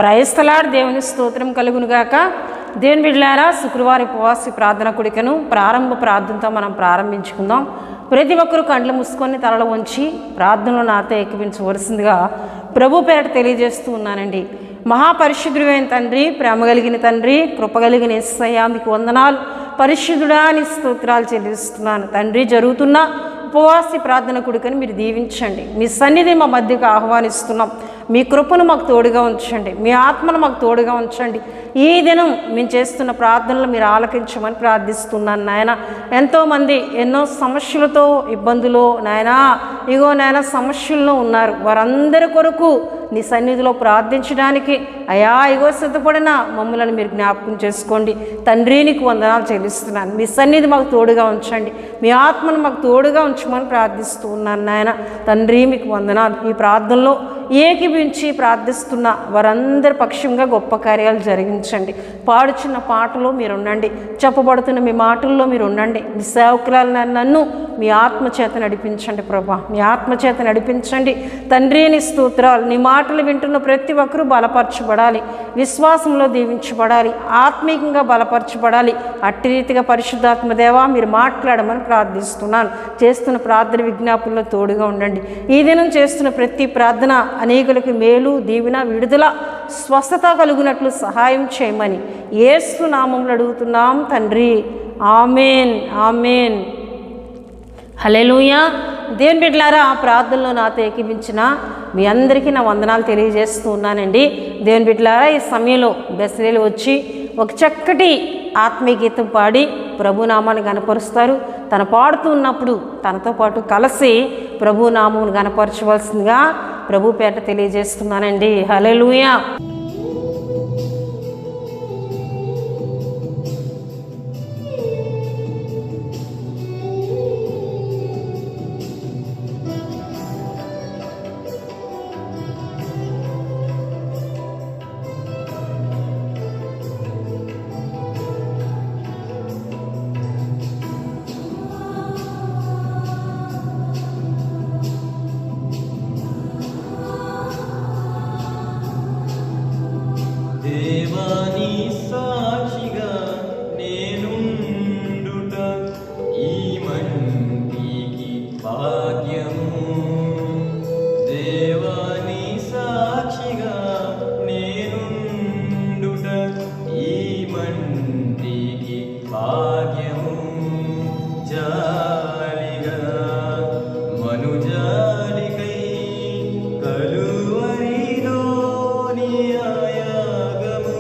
ప్రైస్తలాడు దేవుని స్తోత్రం కలుగునుగాక. దేవుని బిడ్డలారా, శుక్రవారం ఉపవాస ప్రార్థన కూడికను ప్రారంభ ప్రార్థనతో మనం ప్రారంభించుకుందాం. ప్రతి ఒక్కరూ కండ్లు మూసుకొని తలలు వంచి ప్రార్థనలో నాతో ఏకీవించవలసిందిగా ప్రభు పేరట తెలియజేస్తూ ఉన్నానండి. మహాపరిశుద్ధుడైన తండ్రి, ప్రేమ కలిగిన తండ్రి, కృపగలిగిన యేసయ్య, మీకు వందనాలు. పరిశుద్ధుడా అని స్తోత్రాలు చెల్లిస్తున్నాను తండ్రి. జరుగుతున్న ఉపవాసి ప్రార్థన కూడికని మీరు దీవించండి. మీ సన్నిధి మా మధ్యకు ఆహ్వానిస్తున్నాం. మీ కృపను మాకు తోడుగా ఉంచండి. మీ ఆత్మను మాకు తోడుగా ఉంచండి. ఈ దినం మేము చేస్తున్న ప్రార్థనలు మీరు ఆలకించమని ప్రార్థిస్తున్నాను నాయన. ఎంతోమంది ఎన్నో సమస్యలతో ఇబ్బందులు నాయనా, ఇగో నాయన సమస్యల్లో ఉన్నారు. వారందరి కొరకు నీ సన్నిధిలో ప్రార్థించడానికి అయా ఇగో సిద్ధపడిన మమ్మల్ని మీరు జ్ఞాపకం చేసుకోండి తండ్రి. నీకు వందనాలు చెల్లిస్తున్నాను. మీ సన్నిధి మాకు తోడుగా ఉంచండి. మీ ఆత్మను మాకు తోడుగా ఉంచమని ప్రార్థిస్తూ ఉన్నాను నాయన తండ్రి. మీకు వందనాలు. ఈ ప్రార్థనలో ఏకీభించి ప్రార్థిస్తున్న వారందరి పక్షంగా గొప్ప కార్యాలు జరిగించండి. పాడుచున్న పాటలో మీరు ఉండండి, చెప్పబడుతున్న మీ మాటల్లో మీరు ఉండండి. మీ సేవకురాలు నన్ను మీ ఆత్మచేత నడిపించండి ప్రభా. మీ ఆత్మచేత నడిపించండి తండ్రి. నీ స్తోత్రాలు. నీ మాటలు వింటున్న ప్రతి ఒక్కరూ బలపరచబడాలి, విశ్వాసంలో దీవించబడాలి, ఆత్మీయంగా బలపరచబడాలి. అట్టి రీతిగా పరిశుద్ధాత్మ దేవా మీరు మాట్లాడమని ప్రార్థిస్తున్నాను. చేస్తున్న ప్రార్థన విజ్ఞాపనలో తోడుగా ఉండండి. ఈ దినం చేస్తున్న ప్రతి ప్రార్థన అనేకులకు మేలు, దీవెన, విడుదల, స్వస్థత కలుగునట్లు సహాయం చేయమని యేసు నామములో అడుగుతున్నాం తండ్రి. ఆమేన్, ఆమేన్, హల్లెలూయా. దేవుని బిడ్డలారా, ప్రార్థనలో నాతో ఏకీభించిన మీ అందరికీ నా వందనాలు తెలియజేస్తూ ఉన్నానండి. దేవుని బిడ్డలారా, ఈ సమయంలో బెసలేలు వచ్చి ఒక చక్కటి ఆత్మీయ గీతం పాడి ప్రభునామాన్ని గనపరుస్తారు. తను పాడుతూ ఉన్నప్పుడు తనతో పాటు కలిసి ప్రభునామమును గనపరచవలసిందిగా ప్రభు పేట తెలియజేస్తున్నానండి. హల్లెలూయా. దేవాని సాక్షిగా నేనుండుట ఈ మంటికి భాగ్యము. దేవాని సాక్షిగా నేనుండుట ఈ మంటికి భాగ్యము. జాలిగా మనుజాలికై కలువరిలో నీ ఆయాగము.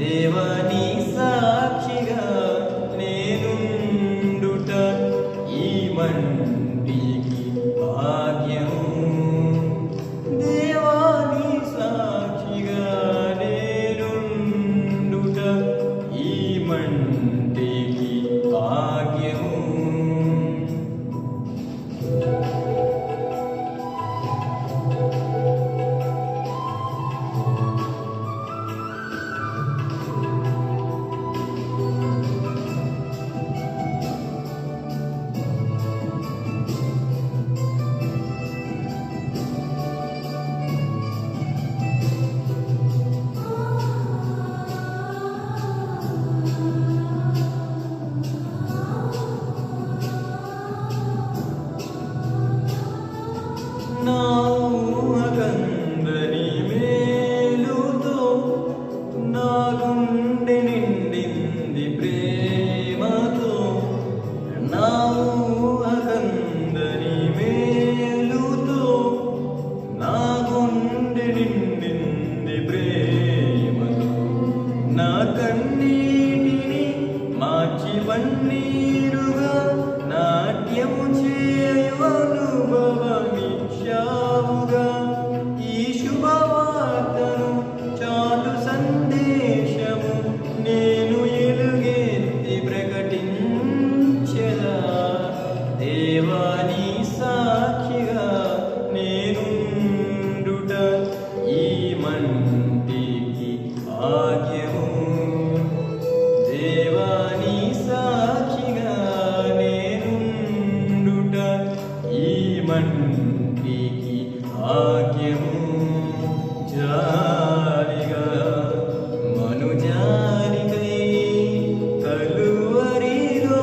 దేవాని సాక్షిగా నేనుండుట ఈ మంటికి భాగ్యము. దేవాని సాక్షిగా నేనుండుట ఈ మంటికి భాగ్యము. నా ఊహకందని మేలుతో నా గుండె నిండింది ప్రేమతో. నా ఊహకందని మేలుతో నా గుండె నిండింది ప్రేమతో. నా కన్నీటిని మార్చి పన్నీరుగా నాట్యము చేయు అనుభవమిచ్చావుగా. ఈ శుభవార్తను చాలు సందేశము నేను ఎలుగెత్తి ప్రకటించెదా. దేవాని సాక్షిగా నేనుండుట ఈ మంటికి భాగ్యము. దేవాని సాక్షిగా నేనుండుట ఈ మంటికి భాగ్యము. జాలిగా మనుజానికై కలువరిలోని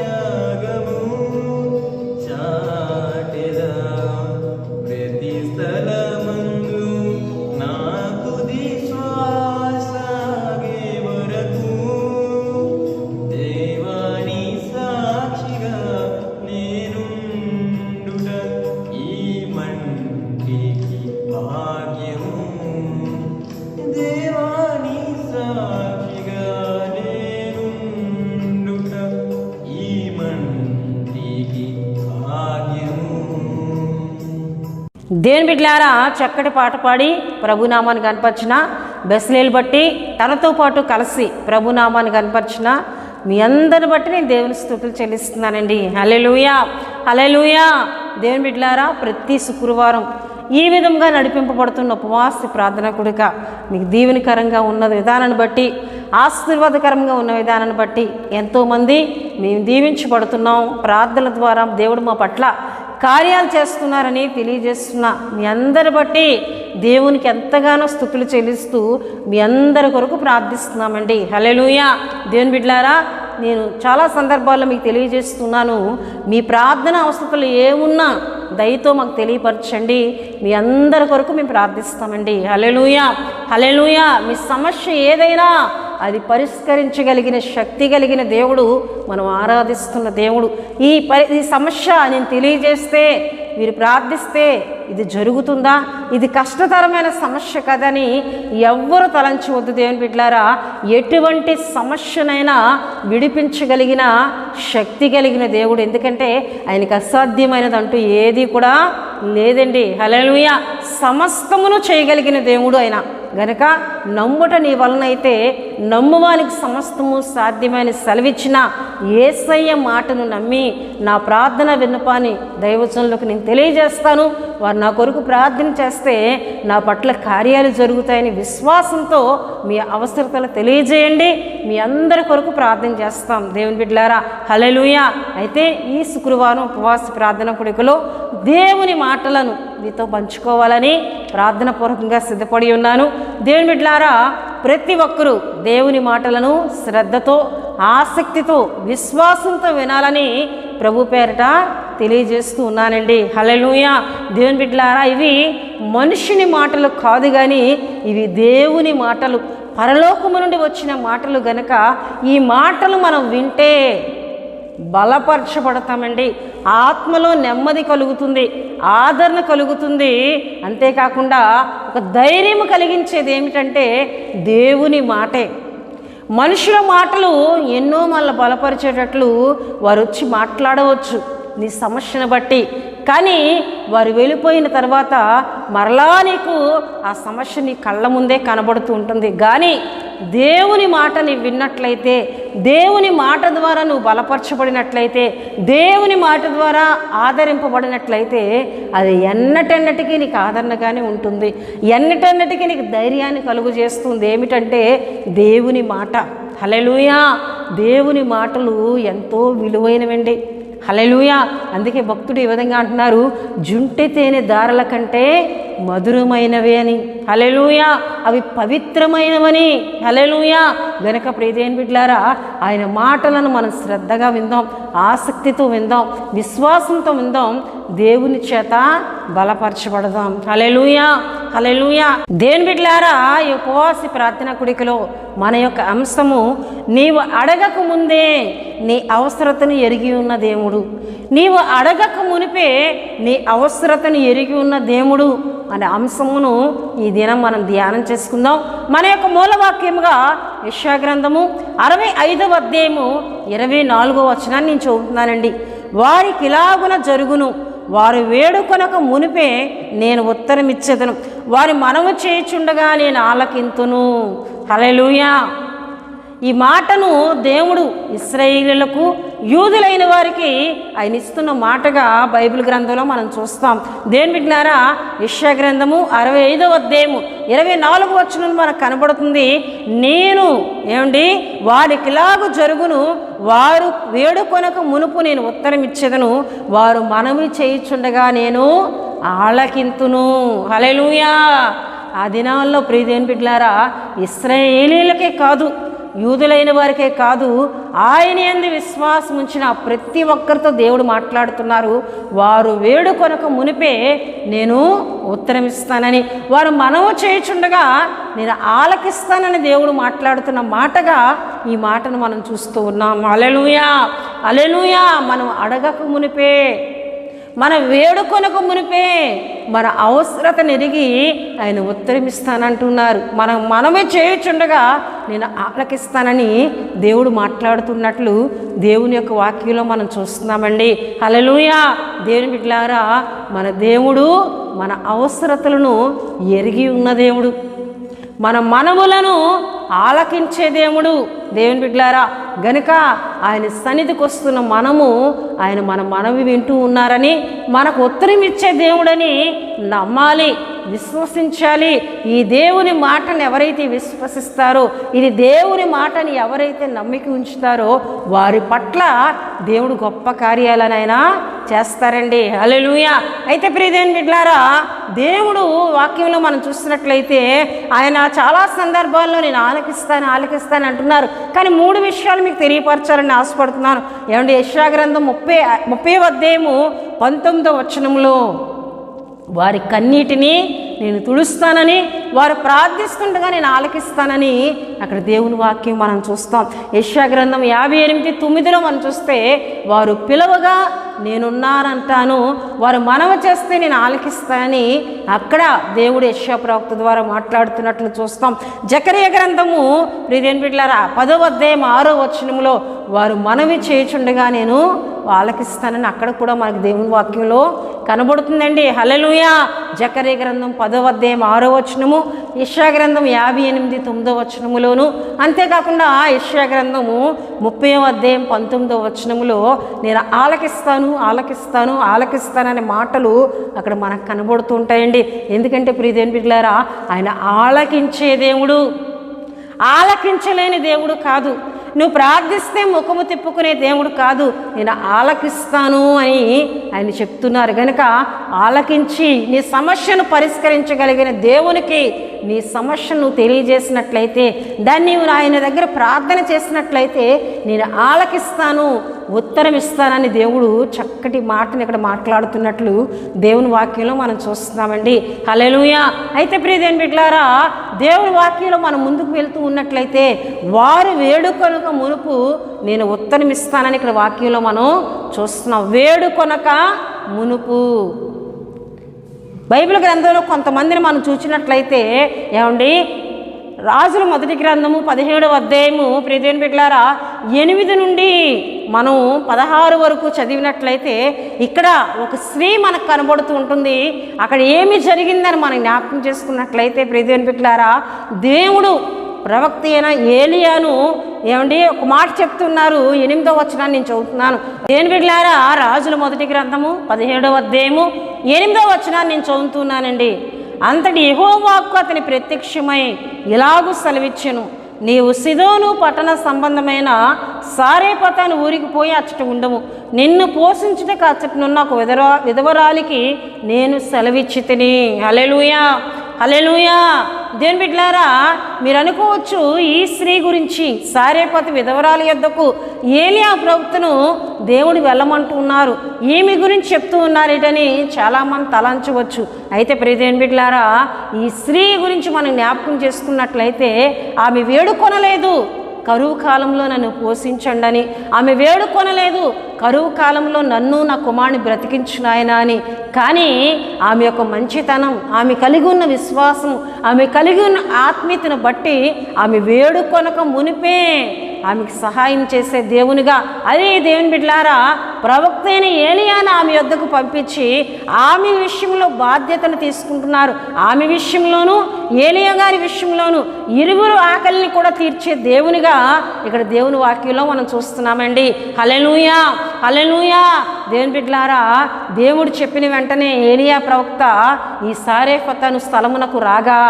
యాగము చాటెదా. ప్రతి స్థలమందు నా తుది శ్వాసాగే వరకు దేవాని సాక్షిగా నేనుండుట ఈ మంటికి భాగ్యము. దేవాని సాక్షిగా నేనుండుట ఈ మంటికి భాగ్యము. దేవుని బిడ్డలారా, చక్కటి పాట పాడి ప్రభునామాన్ని కనపరిచిన బెస్లేలు బట్టి తనతో పాటు కలిసి ప్రభునామాన్ని కనపరిచిన మీ అందరిని బట్టి నేను దేవుని స్తుతులు చెల్లిస్తున్నానండి. హల్లెలూయా, హల్లెలూయా. దేవుని బిడ్డలారా, ప్రతి శుక్రవారం ఈ విధంగా నడిపింపబడుతున్న ఉపవాస ప్రార్థన కూడిక మీకు దీవెనకరంగా ఉన్న విధానాన్ని బట్టి, ఆశీర్వాదకరంగా ఉన్న విధానాన్ని బట్టి ఎంతోమంది మేము దీవించబడుతున్నాం. ప్రార్థనల ద్వారా దేవుడు మా పట్ల కార్యాలు చేస్తున్నారని తెలియజేస్తున్న మీ అందరి బట్టి దేవునికి ఎంతగానో స్తుతులు చెల్లిస్తూ మీ అందరి కొరకు ప్రార్థిస్తున్నామండి. హల్లెలూయా. దేవుని బిడ్డలారా, నేను చాలా సందర్భాల్లో మీకు తెలియజేస్తున్నాను, మీ ప్రార్థన అవసరతలు ఏమున్నా దయతో మాకు తెలియపరచండి. మీ అందరి కొరకు మేము ప్రార్థిస్తామండి. హల్లెలూయా, హల్లెలూయా. మీ సమస్య ఏదైనా అది పరిష్కరించగలిగిన శక్తి కలిగిన దేవుడు మనం ఆరాధిస్తున్న దేవుడు. ఈ సమస్య నేను తెలియజేస్తే, మీరు ప్రార్థిస్తే ఇది జరుగుతుందా, ఇది కష్టతరమైన సమస్య కదని ఎవ్వరు తలంచవద్దు. దేవుని బిడ్డలారా, ఎటువంటి సమస్యనైనా విడిపించగలిగిన శక్తి కలిగిన దేవుడు. ఎందుకంటే ఆయనకు అసాధ్యమైనదంటూ ఏది కూడా లేదండి. హల్లెలూయా. సమస్తమును చేయగలిగిన దేవుడు ఆయన గనక నమ్ముట నీ వలనైతే నమ్మువానికి సమస్తము సాధ్యమైన సెలవిచ్చిన యేసయ్య మాటను నమ్మి నా ప్రార్థన విన్నపాన్ని దైవజనులకు నేను తెలియజేస్తాను. వారు నా కొరకు ప్రార్థన చేస్తే నా పట్ల కార్యాలు జరుగుతాయని విశ్వాసంతో మీ అవసరతలు తెలియజేయండి. మీ అందరి కొరకు ప్రార్థన చేస్తాం. దేవుని బిడ్డలారా, హల్లెలూయా. అయితే ఈ శుక్రవారం ఉపవాస ప్రార్థన కూడికలో దేవుని మాటలను మీతో పంచుకోవాలని ప్రార్థన పూర్వకంగా సిద్ధపడి ఉన్నాను. దేవుని బిడ్డలారా, ప్రతి ఒక్కరూ దేవుని మాటలను శ్రద్ధతో, ఆసక్తితో, విశ్వాసంతో వినాలని ప్రభు పేరట తెలియజేస్తూ ఉన్నానండి. హల్లెలూయా. దేవుని బిడ్డలారా, ఇవి మనుషుని మాటలు కాదు కానీ ఇవి దేవుని మాటలు, పరలోకము నుండి వచ్చిన మాటలు గనక ఈ మాటలు మనం వింటే బలపరచబడతామండి. ఆత్మలో నెమ్మది కలుగుతుంది, ఆదరణ కలుగుతుంది. అంతేకాకుండా ఒక ధైర్యం కలిగించేది ఏమిటంటే దేవుని మాటే. మనుషుల మాటలు ఎన్నో మళ్ళీ బలపరిచేటట్లు వారు వచ్చి మాట్లాడవచ్చు నీ సమస్యను బట్టి, కానీ వారు వెళ్ళిపోయిన తర్వాత మరలా నీకు ఆ సమస్య నీ కళ్ళ ముందే కనబడుతూ ఉంటుంది. కానీ దేవుని మాట నీవు విన్నట్లయితే, దేవుని మాట ద్వారా నువ్వు బలపరచబడినట్లయితే, దేవుని మాట ద్వారా ఆదరింపబడినట్లయితే అది ఎన్నటెన్నటికీ నీకు ఆదరణగానే ఉంటుంది, ఎన్నటెన్నటికీ నీకు ధైర్యాన్ని కలుగు చేస్తుంది. ఏమిటంటే దేవుని మాట. హల్లెలూయా! దేవుని మాటలు ఎంతో విలువైనవండి. హల్లెలూయా! అందుకే భక్తుడు ఈ విధంగా అంటున్నారు, జుంటె తేనె దారల కంటే మధురమైనవి అని. హల్లెలూయా! అవి పవిత్రమైనవని. హల్లెలూయా! గనక ప్రియదేని బిడ్డలారా, ఆయన మాటలను మనం శ్రద్ధగా విందాం, ఆసక్తితో విందాం, విశ్వాసంతో విందాం, దేవుని చేత బలపరచబడదాం. హల్లెలూయా! హల్లెలూయా! దేని బిడ్డలారా, ఈ ఉపవాసి ప్రార్థన కుడికలో మన యొక్క అంశము, నీవు అడగక ముందే నీ అవసరతను ఎరిగి ఉన్న దేవుడు. నీవు అడగక మునిపే నీ అవసరతను ఎరిగి ఉన్న దేవుడు అనే అంశమును ఈ దినం మనం ధ్యానం చేసుకుందాం. మన యొక్క మూలవాక్యముగా యెషయా గ్రంథము 65వ అధ్యాయము 24వ వచనాన్ని నేను చదువుతున్నానండి. వారికి ఇలాగున జరుగును, వారు వేడుకొనక మునిపే నేను ఉత్తరం ఇచ్చేదను, వారి మనము చేయుచుండగా నేను ఆలకింతును. హల్లెలూయా! ఈ మాటను దేవుడు ఇశ్రాయేలీయులకు, యూదులైన వారికి ఆయన ఇస్తున్న మాటగా బైబిల్ గ్రంథంలో మనం చూస్తాం. దేని బిడ్డలారా, యెషయా గ్రంథము 65వ అధ్యాయము 24వ వచనం మనకు కనబడుతుంది. నేను వారికి ఇలాగు జరుగును, వారు వేడుకొనక మునుపు నేను ఉత్తరం ఇచ్చేదను, వారు మనవి చేయుచుండగా నేను ఆలకింతును. హల్లెలూయా! ఆ దినాల్లో ప్రియదేని బిడ్డలారా, ఇశ్రాయేలీయులకే కాదు, యూదులైన వారికే కాదు, ఆయన యందు విశ్వాసం ఉంచిన ప్రతి ఒక్కరితో దేవుడు మాట్లాడుతున్నారు. వారు వేడుకొనక మునిపే నేను ఉత్తరం ఇస్తానని, వారు మనవి చేయుచుండగా నేను ఆలకిస్తానని దేవుడు మాట్లాడుతున్న మాటగా ఈ మాటను మనం చూస్తూ ఉన్నాం. హల్లెలూయా! హల్లెలూయా! మనం అడగక మునిపే, మన వేడుకొనక మునిపే మన అవసరతను ఎరిగి ఆయన ఉత్తరమిస్తానంటున్నారు. మనమే చేయుచుండగా నేను ఆలకిస్తానని దేవుడు మాట్లాడుతున్నట్లు దేవుని యొక్క వాక్యంలో మనం చూస్తున్నామండి. హల్లెలూయా! దేవుని బిడ్డలారా, మన దేవుడు మన అవసరతలను ఎరిగి ఉన్న దేవుడు, మన మనవులను ఆలకించే దేవుడు. దేవుని బిడ్డలారా, గనుక ఆయన సన్నిధికి వస్తున్న మనము ఆయన మన మనవి వింటూ ఉన్నారని, మనకు ఉత్తరం ఇచ్చే దేవుడని నమ్మాలి, విశ్వసించాలి. ఈ దేవుని మాటను ఎవరైతే విశ్వసిస్తారో, ఇది దేవుని మాటని ఎవరైతే నమ్మిక ఉంచుతారో వారి పట్ల దేవుడు గొప్ప కార్యాలనైనా చేస్తారండి. హల్లెలూయా! అయితే ప్రియదేని బిడ్డలారా, దేవుడు వాక్యంలో మనం చూసినట్లయితే ఆయన చాలా సందర్భాల్లో నేను ఆలకిస్తాను అంటున్నారు. కానీ 3 విషయాలు మీకు తెలియపరచాలని ఆశపడుతున్నాను. యెషయా గ్రంథం 30వ అధ్యాయము 19వ వచనంలో వారి కన్నీటిని నేను తుడుస్తానని, వారు ప్రార్థిస్తుండగా నేను ఆలకిస్తానని అక్కడ దేవుని వాక్యం మనం చూస్తాం. యెషయా గ్రంథం 58:9లో మనం చూస్తే, వారు పిలవగా నేనున్నానంటాను, వారు మనవి చేస్తే నేను ఆలకిస్తానని అక్కడ దేవుడు యెషయా ప్రవక్త ద్వారా మాట్లాడుతున్నట్లు చూస్తాం. జకరియా గ్రంథము ప్రియదేని బిడ్డలారా 10వ అధ్యాయం 6వ వచనంలో వారు మనవి చేయుచుండగా నేను ఆలకిస్తానని అక్కడ కూడా మనకు దేవుని వాక్యంలో కనబడుతుందండి. హల్లెలూయా! జకరియా గ్రంథం 10వ అధ్యాయం 6వ వచనము, యెషయా గ్రంథం 58:9వ వచనములోను, అంతేకాకుండా యెషయా గ్రంథము 30వ అధ్యాయం 19వ వచనములో నేను ఆలకిస్తాననే మాటలు అక్కడ మనకు కనబడుతూ ఉంటాయండి. ఎందుకంటే ప్రియదేని బిడ్డలారా, ఆయన ఆలకించే దేవుడు, ఆలకించలేని దేవుడు కాదు. నువ్వు ప్రార్థిస్తే ముఖము తిప్పుకునే దేవుడు కాదు, నేను ఆలకిస్తాను అని ఆయన చెప్తున్నారు. కనుక ఆలకించి నీ సమస్యను పరిష్కరించగలిగిన దేవునికి నీ సమస్యను తెలియజేసినట్లయితే, దాన్ని నీవు ఆయన దగ్గర ప్రార్థన చేసినట్లయితే నేను ఆలకిస్తాను ఉత్తరం ఇస్తానని దేవుడు చక్కటి మాటని ఇక్కడ మాట్లాడుతున్నట్లు దేవుని వాక్యంలో మనం చూస్తున్నామండి. హల్లెలూయా. అయితే ప్రియదేని బిడ్డలారా, దేవుని వాక్యంలో మనం ముందుకు వెళ్తూ ఉన్నట్లయితే వారు వేడుకొనక మునుపు నేను ఉత్తరం ఇస్తానని ఇక్కడ వాక్యంలో మనం చూస్తున్నాం. వేడుకొనక మునుపు. బైబిల్ గ్రంథంలో కొంతమందిని మనం చూసినట్లయితే ఏమండి, రాజుల మొదటి గ్రంథము 17వ అధ్యాయము ప్రియదేని బిడ్డలారా 8 నుండి మనం 16 వరకు చదివినట్లయితే ఇక్కడ ఒక స్త్రీ మనకు కనబడుతూ ఉంటుంది. అక్కడ ఏమి జరిగిందని మనం జ్ఞాపకం చేసుకున్నట్లయితే ప్రియదేని బిడ్డలారా, దేవుడు ప్రవక్త అయిన ఏలియాను ఏమండి ఒక మాట చెప్తున్నారు. 8వ వచనాన్ని నేను చదువుతున్నాను. దేని బిడ్డలారా, రాజుల మొదటి గ్రంథము 17వ అధ్యాయము 8వ వచనాన్ని నేను చదువుతున్నానండి. అంతటి యెహోవాకు అతని ప్రత్యక్షమై ఇలాగూ సెలవిచ్చెను, నీవు సిదోను పట్టణ సంబంధమైన సారేపతాను ఊరికి పోయి అచ్చట ఉండము. నిన్ను పోషించుటకు అచ్చటనున్న ఒక విధవరాలికి నేను సెలవిచ్చితిని. హల్లెలూయా, హల్లెలూయా. దేని బిడ్డలారా, మీరు అనుకోవచ్చు ఈ స్త్రీ గురించి, సారేపతి విధవరాలి యొద్దకు ఏలియా ప్రవక్తను దేవుడు వెళ్ళమంటూ ఉన్నారు, ఈమె గురించి చెప్తూ ఉన్నారేటని చాలామంది తలంచవచ్చు. అయితే ప్రియదేని బిడ్డలారా, ఈ స్త్రీ గురించి మనం జ్ఞాపకం చేసుకున్నట్లయితే ఆమె వేడుకొనలేదు కరువు కాలంలో నన్ను పోషించండి, ఆమె వేడుకొనలేదు కరువు కాలంలో నన్ను నా కుమారుని బ్రతికించు నాయనా అని. కానీ ఆమె యొక్క మంచితనం, ఆమె కలిగి ఉన్న విశ్వాసం, ఆమె కలిగి ఉన్న ఆత్మీయతను బట్టి ఆమె వేడుకొనక మునిపే ఆమెకు సహాయం చేసే దేవునిగా, అదే దేవుని బిడ్డలారా ప్రవక్త అయిన ఏలియాను ఆమె యొద్దకు పంపించి ఆమె విషయంలో బాధ్యతను తీసుకుంటున్నారు. ఆమె విషయంలోనూ ఏలియా గారి విషయంలోనూ ఇరువురు ఆకలిని కూడా తీర్చే దేవునిగా ఇక్కడ దేవుని వాక్యంలో మనం చూస్తున్నామండి. హల్లెలూయా, హల్లెలూయా. దేవుని బిడ్డలారా, దేవుడు చెప్పిన వెంటనే ఏలియా ప్రవక్త ఈ సారేపతను స్థలమునకు రాగా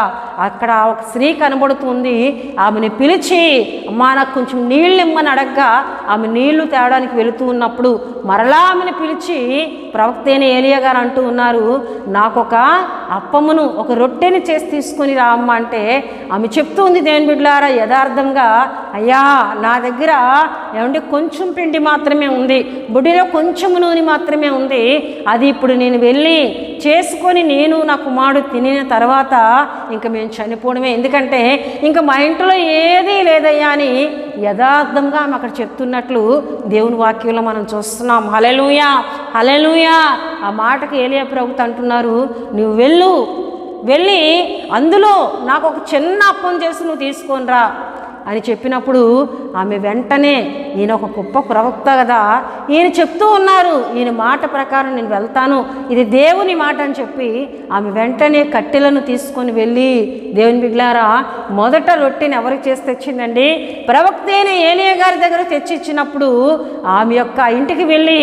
అక్కడ ఒక స్త్రీ కనబడుతుంది. ఆమెను పిలిచి అమ్మా నాకు కొంచెం నీళ్ళు ఇమ్మని అడగ్గా ఆమె నీళ్లు తేవడానికి వెళుతూ ఉన్నప్పుడు మరలా ఆమెను పిలిచి ప్రవక్త అయిన ఏలియా గారు అంటూ ఉన్నారు, నాకొక అప్పమును ఒక రొట్టెని చేసి తీసుకొని రామ్మ అంటే ఆమె చెప్తూ ఉంది దేవుని బిడ్డలారా యథార్థంగా, అయ్యా నా దగ్గర ఏమంటే కొంచెం పిండి మాత్రమే ఉంది, బుడ్డిలో కొంచెం నూనె మాత్రమే ఉంది, అది ఇప్పుడు నేను వెళ్ళి చేసుకొని నేను నా కుమారుడు తినిన తర్వాత ఇంక మేము చనిపోవడమే, ఎందుకంటే ఇంకా మా ఇంట్లో ఏదీ లేదయ్యా అని యథార్థంగా ఆమె అక్కడ చెప్తున్నట్లు దేవుని వాక్యంలో మనం చూస్తున్నాం. హల్లెలూయా, హల్లెలూయా. ఆ మాటకు ఏలియా ప్రవక్త అంటున్నారు, నువ్వు వెళ్ళి అందులో నాకు ఒక చిన్న అప్పం చేసి నువ్వు తీసుకొని రా అని చెప్పినప్పుడు ఆమె వెంటనే, ఈయన ఒక గొప్ప ప్రవక్త కదా, ఈయన చెప్తూ ఉన్నారు, ఈయన మాట ప్రకారం నేను వెళ్తాను, ఇది దేవుని మాట అని చెప్పి ఆమె వెంటనే కట్టెలను తీసుకొని వెళ్ళి దేవుని బిడ్డలారా మొదట రొట్టెని ఎవరికి చేసి తెచ్చిందండి? ప్రవక్త అయిన ఏలియా గారి దగ్గర తెచ్చిచ్చినప్పుడు ఆమె యొక్క ఇంటికి వెళ్ళి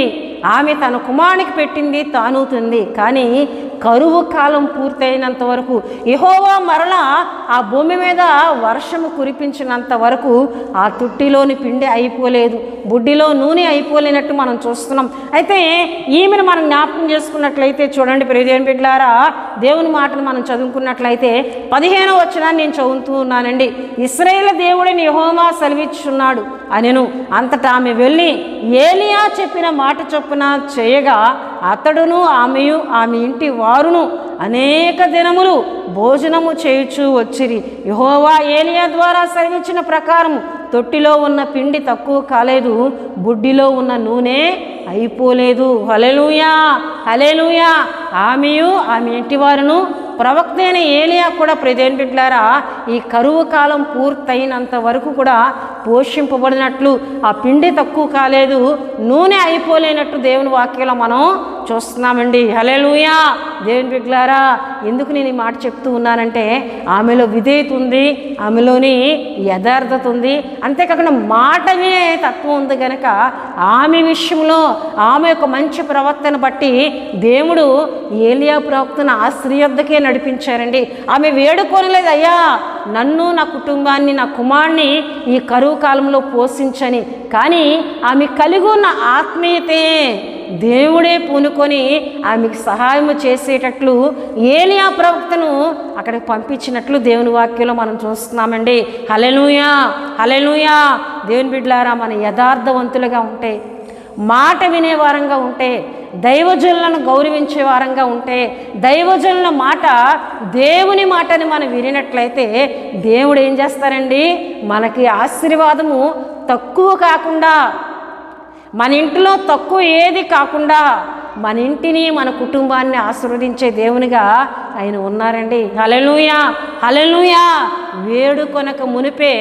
ఆమె తన కుమారునికి పెట్టింది తాను తింది. కానీ కరువు కాలం పూర్తయినంత వరకు యెహోవా మరలా ఆ భూమి మీద వర్షము కురిపించినంత వరకు ఆ తుట్టిలోని పిండి అయిపోలేదు, బుడ్డిలో నూనె అయిపోలేనట్టు మనం చూస్తున్నాం. అయితే ఈమెను మనం జ్ఞాపకం చేసుకున్నట్లయితే చూడండి ప్రియదేవుని బిడ్డలారా, దేవుని మాటను మనం చదువుకున్నట్లయితే 15వ వచనాన్ని నేను చదువుతూ ఉన్నానండి. ఇశ్రాయేలు దేవుడిని యెహోవా సెలవిచ్చున్నాడు అనెను. అంతటా ఆమె వెళ్ళి ఏలియా చెప్పిన మాట చొప్పున చేయగా అతడును ఆమెయు ఆమె ఇంటి వారును అనేక దినములు భోజనము చేయుచూ వచ్చిరి. యెహోవా ఏలియా ద్వారా సెలవిచ్చిన ప్రకారం తొట్టిలో ఉన్న పిండి తక్కువ కాలేదు, బుడ్డిలో ఉన్న నూనె అయిపోలేదు. హల్లెలూయా, హల్లెలూయా. ఆమెయు ఆమె ఇంటి వారును ప్రవక్త అయిన ఏలియా కూడా ప్రియదేవుని బిడ్డలారా ఈ కరువు కాలం పూర్తయినంత వరకు కూడా పోషింపబడినట్లు, ఆ పిండి తక్కువ కాలేదు, నూనె అయిపోలేనట్టు దేవుని వాక్యంలో మనం చూస్తున్నామండి. హల్లెలూయా. దేవుని బిడ్డలారా, ఎందుకు నేను ఈ మాట చెప్తూ ఉన్నానంటే ఆమెలో విధేయత ఉంది, ఆమెలోని యథార్థత ఉంది, అంతేకాకుండా మాట వినే తత్వం ఉంది కనుక ఆమె విషయంలో ఆమె యొక్క మంచి ప్రవర్తన బట్టి దేవుడు ఏలియా ప్రవక్తను ఆ స్త్రీ యొద్దకే నడిపించారండి. ఆమె వేడుకోనలేదు, అయ్యా నన్ను నా కుటుంబాన్ని నా కుమారుని ఈ కరువు కాలంలో పోషించని. కానీ ఆమె కలిగి ఉన్న ఆత్మీయతే దేవుడే పూనుకొని ఆమెకు సహాయం చేసేటట్లు ఏలియా ప్రవక్తను అక్కడికి పంపించినట్లు దేవుని వాక్యంలో మనం చూస్తున్నామండి. హల్లెలూయా, హల్లెలూయా. దేవుని బిడ్డలారా, మన యథార్థవంతులుగా ఉంటే మాట వినే వారంగా ఉంటే, దైవజనులను గౌరవించే వారంగా ఉంటే, దైవజనుల మాట దేవుని మాటని మనం వినినట్లయితే దేవుడు ఏం చేస్తారండి, మనకి ఆశీర్వాదము తక్కువ కాకుండా, మన ఇంటిలో తక్కువ ఏది కాకుండా మన ఇంటిని మన కుటుంబాన్ని ఆశీర్వదించే దేవునిగా ఆయన ఉన్నారండి. హల్లెలూయా, హల్లెలూయా. వేడుకొనక మునిపే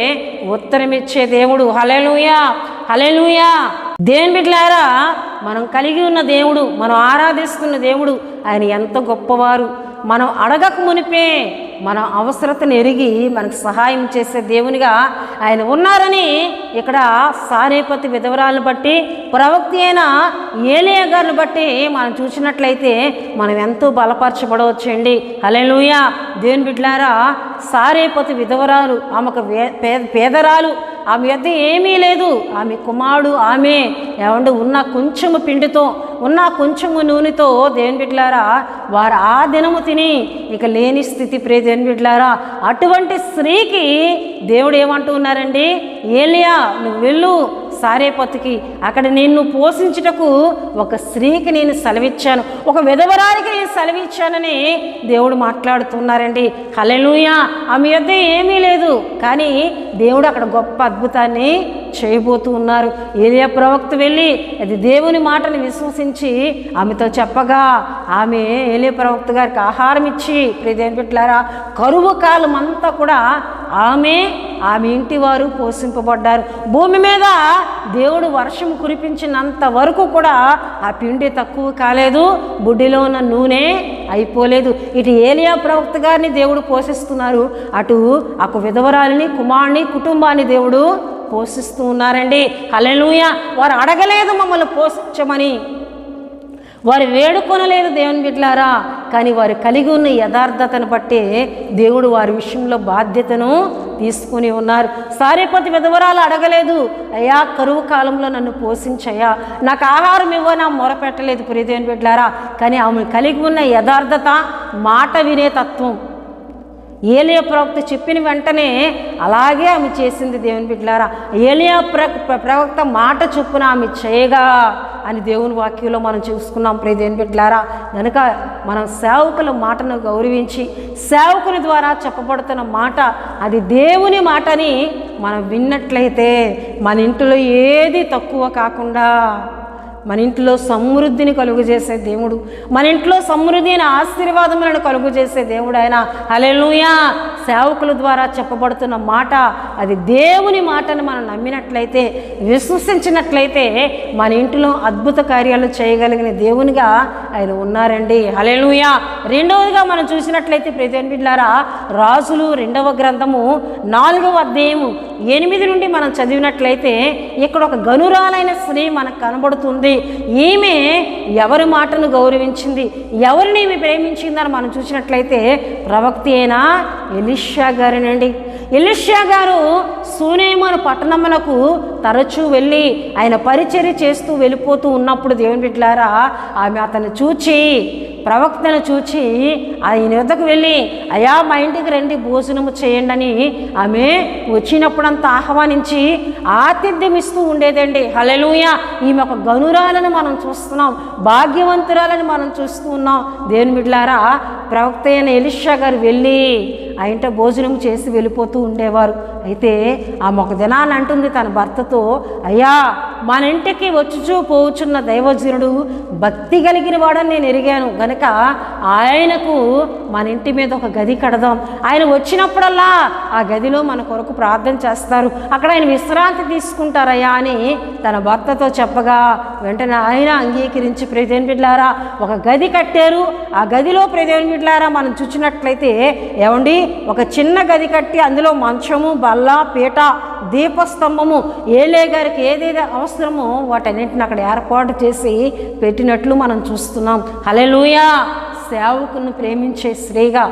ఉత్తరమిచ్చే దేవుడు. హల్లెలూయా, హల్లెలూయా. దేవుని బిడ్డలారా, మనం కలిగి ఉన్న దేవుడు, మనం ఆరాధిస్తున్న దేవుడు ఆయన ఎంత గొప్పవారు. మనం అడగక మునిపే మన అవసరతను ఎరిగి మనకు సహాయం చేసే దేవునిగా ఆయన ఉన్నారని ఇక్కడ సారేపతి విధవరాలను బట్టి, ప్రవక్త అయిన ఏలియా గారిని బట్టి మనం చూసినట్లయితే మనం ఎంతో బలపరచబడవచ్చండి. హల్లెలూయా. దేవుని బిడ్డలారా, సారేపతి విధవరాలు, ఆమెకు పేదరాలు, ఆమె యొద్ద ఏమీ లేదు, ఆమె కుమారుడు ఆమె ఏమంటే ఉన్న కొంచెము పిండితో, ఉన్న కొంచెము నూనెతో దేవుని బిడ్డలారా వారు ఆ దినము తిని ఇక లేని స్థితి దేవుని బిడ్డలారా. అటువంటి స్త్రీకి దేవుడు ఏమంటూ ఉన్నారండి, ఏలియా నువ్వు వెళ్ళు సారేపతికి, అక్కడ నిన్ను పోషించుటకు ఒక స్త్రీకి నేను సెలవిచ్చాను, ఒక విధవరానికి నేను సెలవిచ్చానని దేవుడు మాట్లాడుతున్నారండి. హల్లెలూయా. ఆమె యొద్ద ఏమీ లేదు, కానీ దేవుడు అక్కడ గొప్ప అద్భుతాన్ని చేయబోతూ ఉన్నారు. ఏలియా ప్రవక్త వెళ్ళి అది దేవుని మాటను విశ్వసించి ఆమెతో చెప్పగా ఆమె ఏలియా ప్రవక్త గారికి ఆహారం ఇచ్చి దేవుని బిడ్డలారా కరువు కాలం అంతా కూడా ఆమె ఇంటి వారు పోషింపబడ్డారు. భూమి మీద దేవుడు వర్షం కురిపించినంత వరకు కూడా ఆ పిండి తక్కువ కాలేదు, బుడ్డిలో ఉన్న నూనె అయిపోలేదు. ఇటు ఏలియా ప్రవక్త గారిని దేవుడు పోషిస్తున్నారు, అటు ఆ విధవరాలిని, కుమారుని, కుటుంబాన్ని దేవుడు పోషిస్తూ ఉన్నారండి. హల్లెలూయా. వారు అడగలేదు మమ్మల్ని పోషించమని, వారు వేడుకొనలేదు దేవుని బిడ్డలారా, కానీ వారు కలిగి ఉన్న యథార్థతను బట్టి దేవుడు వారి విషయంలో బాధ్యతను తీసుకుని ఉన్నారు. సారేపతి విధవరాలు అడగలేదు, అయ్యా కరువు కాలంలో నన్ను పోషించయ్యా, నాకు ఆహారం ఇవ్వనా మొరపెట్టలేదు దేవుని బిడ్డలారా. కానీ ఆమె కలిగి ఉన్న యథార్థత, మాట వినే తత్వం, ఏలియా ప్రవక్త చెప్పిన వెంటనే అలాగే ఆమె చేసింది దేవుని బిడ్డలారా. ఏలియా ప్రవక్త మాట చొప్పున ఆమె చేయగా అని దేవుని వాక్యంలో మనం చూసుకున్నాం దేవుని బిడ్డలారా. కనుక మనం సేవకుల మాటను గౌరవించి, సేవకుల ద్వారా చెప్పబడుతున్న మాట అది దేవుని మాటని మనం విన్నట్లయితే మన ఇంట్లో ఏది తక్కువ కాకుండా మన ఇంట్లో సమృద్ధిని కలుగు చేసే దేవుడు, మన ఇంట్లో సమృద్ధి అయిన ఆశీర్వాదములను కలుగు చేసే దేవుడు ఆయన. హల్లెలూయా. సేవకుల ద్వారా చెప్పబడుతున్న మాట అది దేవుని మాటను మనం నమ్మినట్లయితే, విశ్వసించినట్లయితే మన ఇంట్లో అద్భుత కార్యాలు చేయగలిగిన దేవునిగా ఆయన ఉన్నారండి. హల్లెలూయా. రెండవదిగా మనం చూసినట్లయితే దేవుని బిడ్డలారా, రాజులు 2వ గ్రంథము 4వ అధ్యాయము 8 నుండి మనం చదివినట్లయితే ఇక్కడ ఒక గనురాలైన స్త్రీ మనకు కనబడుతుంది. ఈమె ఎవరి మాటను గౌరవించింది, ఎవరిని ఈమె ప్రేమించిందని మనం చూసినట్లయితే ప్రవక్త అయిన ఎలీషా గారినండి. ఎలీషా గారు సూనేమను పట్టణమునకు తరచూ వెళ్ళి ఆయన పరిచర్య చేస్తూ వెళ్ళిపోతూ ఉన్నప్పుడు దేవుని బిడ్డలారా ఆమె అతను చూచి, ప్రవక్తను చూచి ఆయన వద్దకు వెళ్ళి, అయ్యా మా ఇంటికి రండి భోజనము చేయండి అని ఆమె వచ్చినప్పుడంతా ఆహ్వానించి ఆతిథ్యం ఇస్తూ ఉండేదండి. హల్లెలూయా. ఈమె ఒక గనురాలను మనం చూస్తున్నాం, భాగ్యవంతురాలని మనం చూస్తూ ఉన్నాం. దేవుని బిడ్డలారా, ప్రవక్త అయిన ఎలీషా గారు వెళ్ళి ఆ ఇంట భోజనం చేసి వెళ్ళిపోతూ ఉండేవారు. అయితే ఆమె ఒక దినాన్ని అంటుంది తన భర్తతో, అయ్యా మన ఇంటికి వచ్చుచూ పోచున్న దైవజనుడు భక్తి కలిగిన వాడని నేను ఎరిగాను, గనుక ఆయనకు మన ఇంటి మీద ఒక గది కడదాం, ఆయన వచ్చినప్పుడల్లా ఆ గదిలో మన కొరకు ప్రార్థన చేస్తారు, అక్కడ ఆయన విశ్రాంతి తీసుకుంటారయ్యా అని తన భర్తతో చెప్పగా వెంటనే ఆయన అంగీకరించి దేవుని బిడ్డలారా ఒక గది కట్టారు. ఆ గదిలో దేవుని బిడ్డలారా మనం చూసినట్లయితే ఏమండి ఒక చిన్న గది కట్టి అందులో మంచము, బల్ల, పీట, దీపస్తంభము, ఏలియా గారికి ఏదైతే అవసరమో వాటన్నింటిని అక్కడ ఏర్పాటు చేసి పెట్టినట్లు మనం చూస్తున్నాం. హల్లెలూయా. సేవకుని ప్రేమించే స్త్రీగా,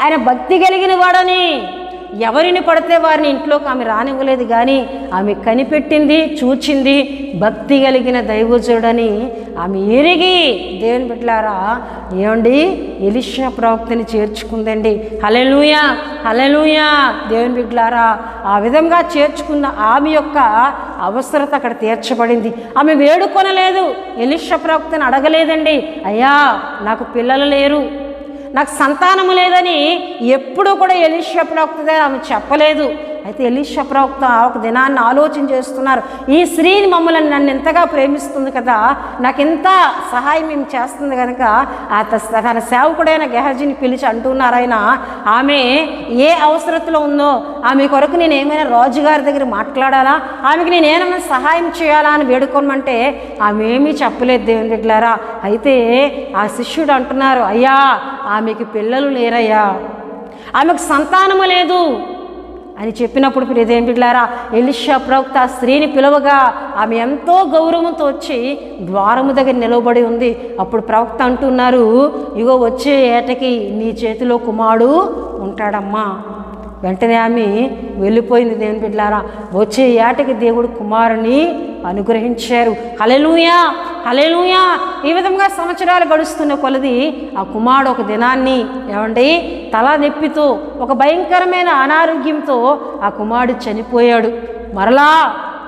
ఆయన భక్తి కలిగిన వాడని ఎవరిని పడితే వారిని ఇంట్లోకి ఆమె రానివ్వలేదు, కానీ ఆమె కనిపెట్టింది, చూచింది భక్తి కలిగిన దైవజుడని ఆమె ఎరిగి దేవుని బిడ్డలారా ఏమండి ఎలీషా ప్రవక్తని చేర్చుకుందండి. హల్లెలూయా, హల్లెలూయా. దేవుని బిడ్డలారా ఆ విధంగా చేర్చుకున్న ఆమె యొక్క అవసరత అక్కడ తీర్చబడింది. ఆమె వేడుకొనలేదు, ఎలీషా ప్రవక్తను అడగలేదండి, అయ్యా నాకు పిల్లలు లేరు, నాకు సంతానము లేదని ఎప్పుడూ కూడా ఎలీషా ప్రవక్త దగ్గర ఆమె చెప్పలేదు. అయితే ఎలీషా ప్రవక్త ఒక దినాన్ని ఆలోచన చేస్తున్నారు, ఈ స్త్రీని మమ్మల్ని నన్ను ఎంతగా ప్రేమిస్తుంది కదా, నాకు ఎంత సహాయం ఏం చేస్తుంది కనుక తన సేవకుడైన గెహజీని పిలిచి అంటున్నారు ఆయన, ఆమె ఏ అవసరతలో ఉందో ఆమె కొరకు నేను ఏమైనా రాజుగారి దగ్గర మాట్లాడాలా, ఆమెకి నేను ఏమైనా సహాయం చేయాలా అని వేడుకోమంటే ఆమె ఏమీ చెప్పలేదు దేవుని బిడ్డలారా. అయితే ఆ శిష్యుడు అంటున్నారు, అయ్యా ఆమెకి పిల్లలు లేరయ్యా, ఆమెకు సంతానము లేదు అని చెప్పినప్పుడు దేవుని బిడ్డలారా, ఎలీషా ప్రవక్త ఆ స్త్రీని పిలవగా ఆమె ఎంతో గౌరవంతో వచ్చి ద్వారము దగ్గర నిలవబడి ఉంది. అప్పుడు ప్రవక్త అంటున్నారు, ఇగో వచ్చే ఏటకి నీ చేతిలో కుమారుడు ఉంటాడమ్మా. వెంటనే ఆమె వెళ్ళిపోయింది. దేవుని బిడ్డలారా, వచ్చే ఏటకి దేవుడు కుమారుని అనుగ్రహించారు. హల్లెలూయా, హల్లెలూయా. ఈ విధంగా సంవత్సరాలు గడుస్తున్న కొలది ఆ కుమారుడు ఒక దినాన్ని తల నొప్పితో, ఒక భయంకరమైన అనారోగ్యంతో ఆ కుమారుడు చనిపోయాడు. మరలా